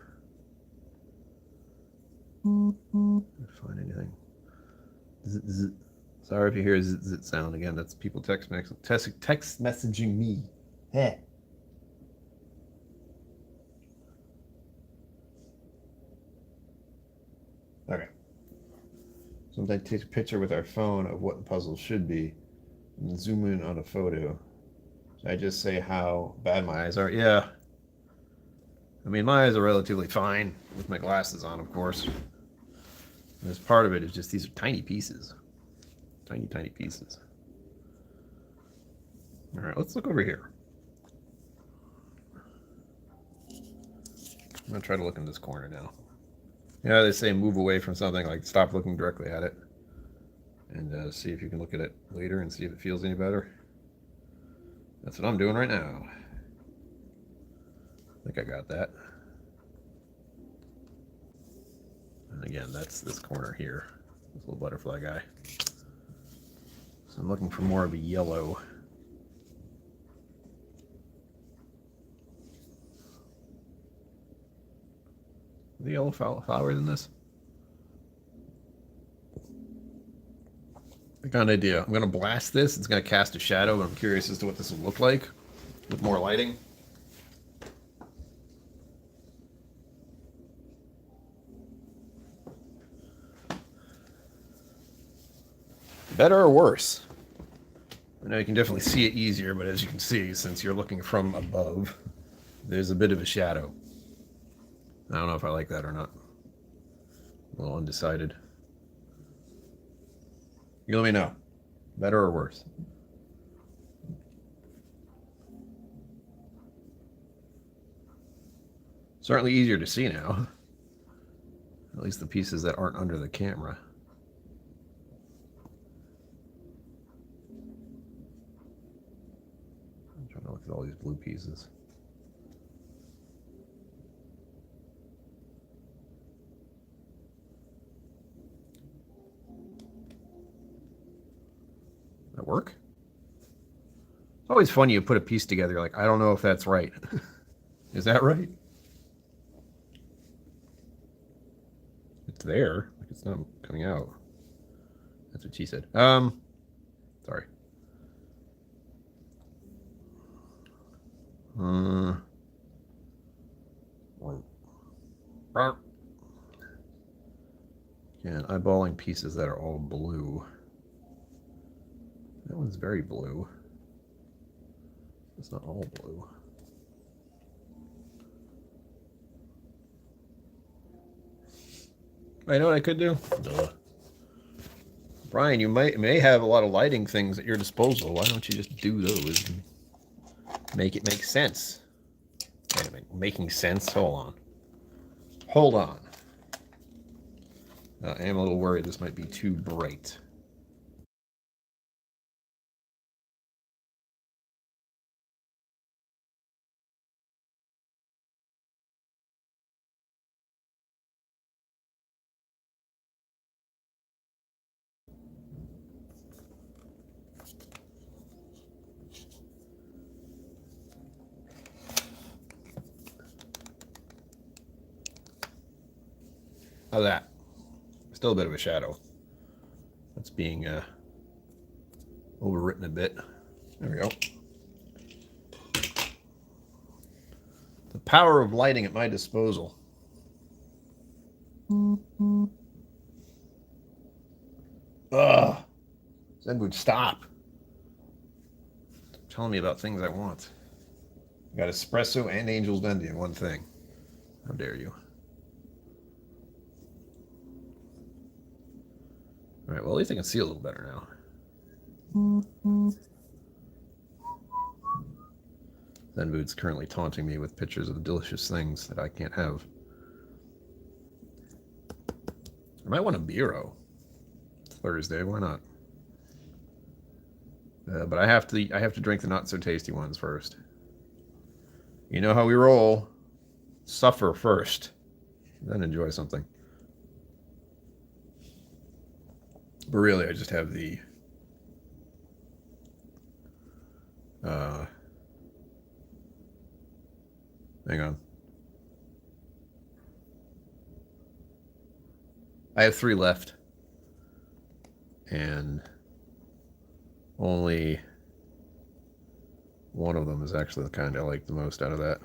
Find anything? Sorry if you hear a zit sound again. That's people text messaging me. Heh. Okay. Sometimes take a picture with our phone of what the puzzle should be and zoom in on a photo. Should I just say how bad my eyes are? Yeah. I mean, my eyes are relatively fine with my glasses on, of course. And as part of it is just these are tiny pieces. Tiny, tiny pieces. All right, let's look over here. I'm going to try to look in this corner now. Yeah, they say move away from something, like stop looking directly at it. And see if you can look at it later and see if it feels any better. That's what I'm doing right now. I think I got that. And again, that's this corner here. This little butterfly guy. So I'm looking for more of a yellow. The yellow flowers in this? I got an idea. I'm going to blast this. It's going to cast a shadow, but I'm curious as to what this will look like with more lighting. Better or worse? I know you can definitely see it easier, but as you can see, since you're looking from above, there's a bit of a shadow. I don't know if I like that or not. A little undecided. You let me know. Better or worse? Certainly easier to see now. At least the pieces that aren't under the camera. I'm trying to look at all these blue pieces. That work? It's always fun you put a piece together, like, I don't know if that's right. Is that right? It's there. Like, it's not coming out. That's what she said. Sorry. Again, eyeballing pieces that are all blue. That one's very blue. It's not all blue. I know what I could do? Duh. Brian, you may have a lot of lighting things at your disposal. Why don't you just do those and make it make sense? Wait a minute, making sense? Hold on. Hold on. I am a little worried this might be too bright. How's that? Still a bit of a shadow. That's being overwritten a bit. There we go. power of lighting at my disposal. Ugh. Zen would stop telling me about things I want. I got espresso and Angel's Bendy in one thing. How dare you? All right, well, at least I can see a little better now. Zenwood's currently taunting me with pictures of delicious things that I can't have. I might want a Bureau. It's Thursday, why not? But I have to drink the not so tasty ones first. You know how we roll. Suffer first, then enjoy something. But really, I just have the hang on. I have 3 left. And only one of them is actually the kind I like the most out of that.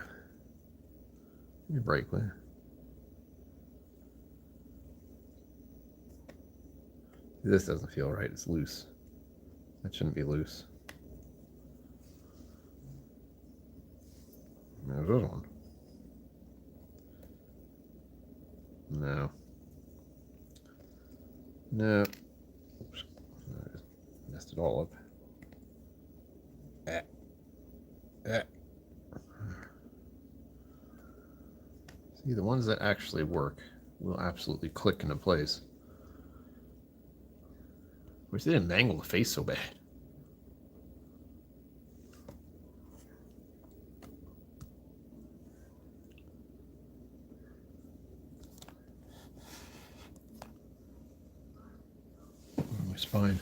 Give me a break, will you? This doesn't feel right. It's loose. That shouldn't be loose. There's this one. No. No. Oops. I messed it all up. See, the ones that actually work will absolutely click into place. Wish they didn't mangle the face so bad. My spine.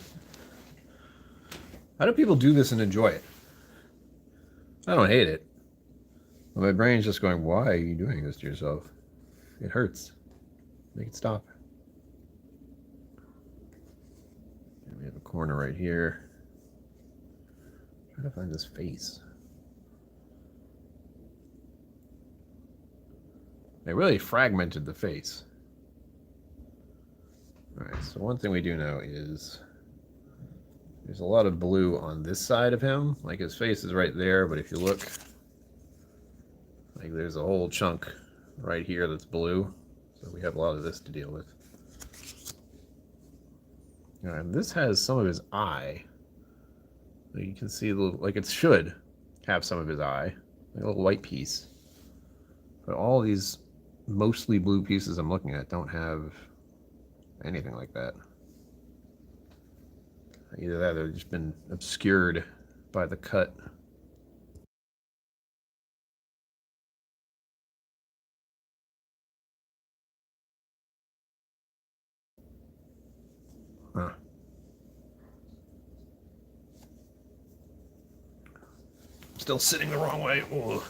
How do people do this and enjoy it? I don't hate it. But my brain's just going, why are you doing this to yourself? It hurts. Make it stop. And we have a corner right here. I'm trying to find this face. They really fragmented the face. Alright, so one thing we do know is there's a lot of blue on this side of him. Like his face is right there, but if you look, like there's a whole chunk right here that's blue. So we have a lot of this to deal with. And this has some of his eye. You can see the, like it should have some of his eye. Like a little white piece. But all these mostly blue pieces I'm looking at don't have anything like that. Either that or they've just been obscured by the cut. Huh. Still sitting the wrong way. Ugh.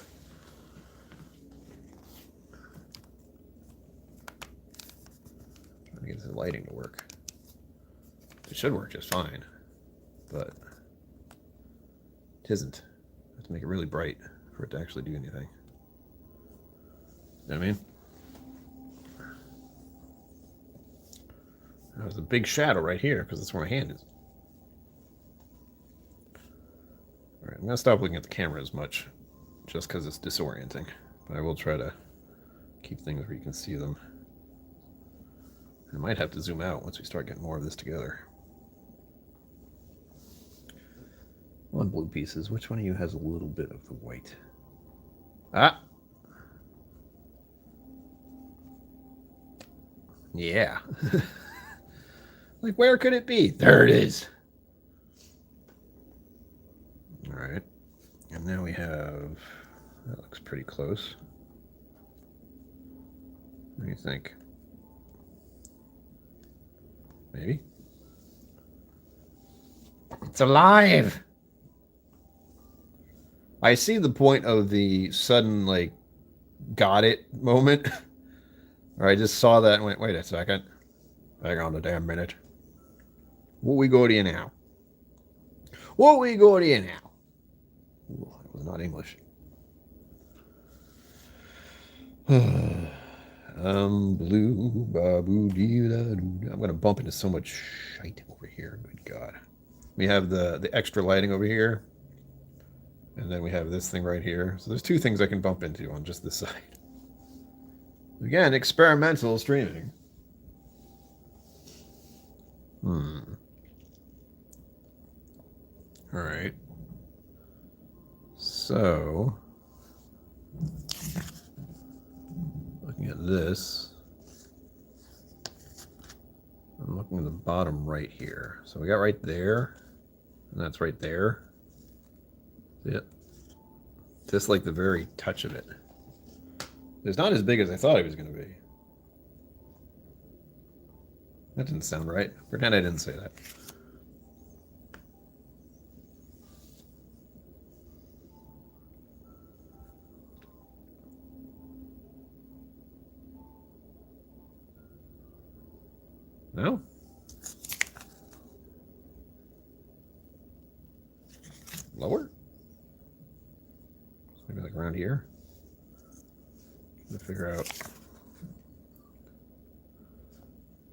Trying to get this lighting to work. It should work just fine, but it isn't. I have to make it really bright for it to actually do anything. You know what I mean? There's a big shadow right here because that's where my hand is. Alright, I'm going to stop looking at the camera as much just because it's disorienting. But I will try to keep things where you can see them. I might have to zoom out once we start getting more of this together. One blue pieces. Which one of you has a little bit of the white? Ah! Yeah. Like, where could it be? There it is. All right. And now we have... That looks pretty close. What do you think? Maybe? It's alive! I see the point of the sudden, like, got it moment. Or I just saw that and went, wait a second. Hang on a damn minute. What we go to you now? What we go to you now? Ooh, that was not English. Blue, babu, dee, da, doo. I'm gonna bump into so much shite over here. Good God. We have the extra lighting over here, and then we have this thing right here. So there's two things I can bump into on just this side. Again, experimental streaming. All right. So, looking at this, I'm looking at the bottom right here. So we got right there, and that's right there. See it? Just like the very touch of it. It's not as big as I thought it was going to be. That didn't sound right. Pretend I didn't say that. No? Lower? Maybe like around here? Trying to figure out.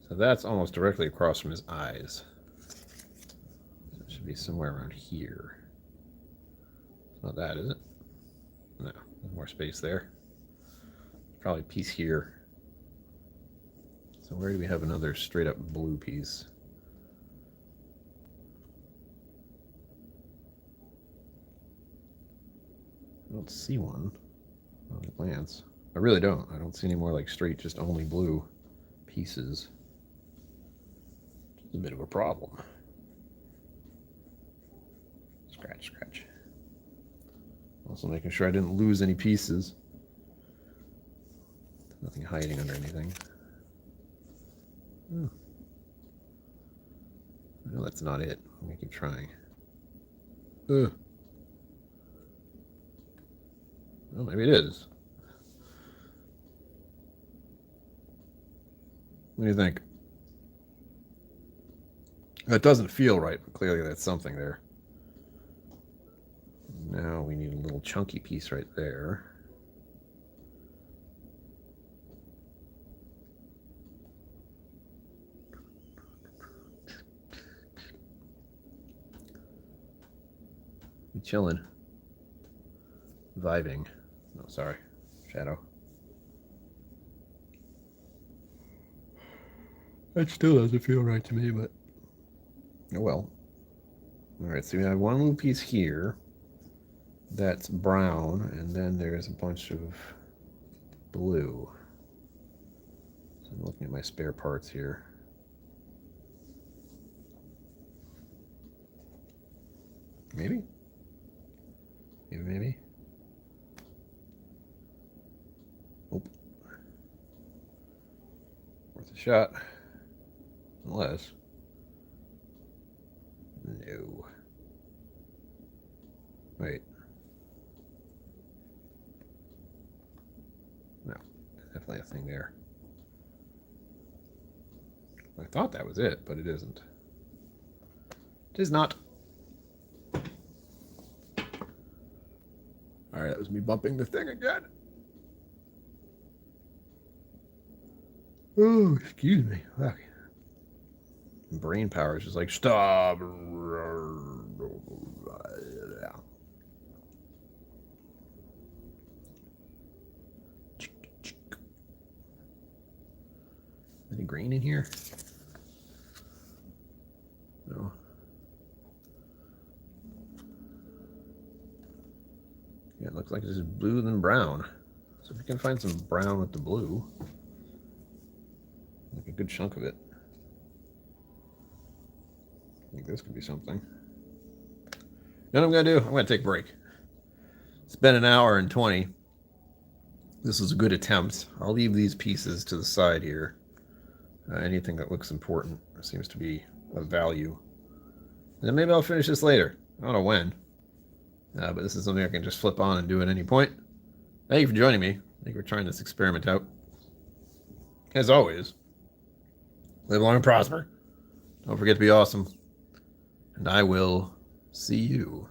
So that's almost directly across from his eyes. So it should be somewhere around here. It's not that, is it? No, there's more space there. Probably a piece here. So where do we have another straight up blue piece? I don't see one at a glance. I really don't. I don't see any more like straight, just only blue pieces. It's a bit of a problem. Scratch, scratch. Also making sure I didn't lose any pieces. Nothing hiding under anything. Oh. No, that's not it. I'm gonna keep trying. Ugh. Well, maybe it is. What do you think? That doesn't feel right, but clearly that's something there. Now we need a little chunky piece right there. We chilling. Vibing. No, sorry. Shadow. That still doesn't feel right to me, but oh well. Alright, so we have one little piece here that's brown, and then there's a bunch of blue. So I'm looking at my spare parts here. Maybe? Maybe? Oh. Worth a shot. Unless. No. Wait. No. Definitely a thing there. I thought that was it, but it isn't. It is not. Alright, that was me bumping the thing again. Oh, excuse me. Fuck. Brain power is just like, stop. Any green in here? No. Yeah, it looks like it's just blue than brown. So if you can find some brown with the blue, like a good chunk of it. I think this could be something. You know what I'm going to do? I'm going to take a break. It's been an hour and 20. This was a good attempt. I'll leave these pieces to the side here. Anything that looks important seems to be of value. And then maybe I'll finish this later. I don't know when. But this is something I can just flip on and do at any point. Thank you for joining me. Thank you for trying this experiment out. As always, live long and prosper. Don't forget to be awesome. And I will see you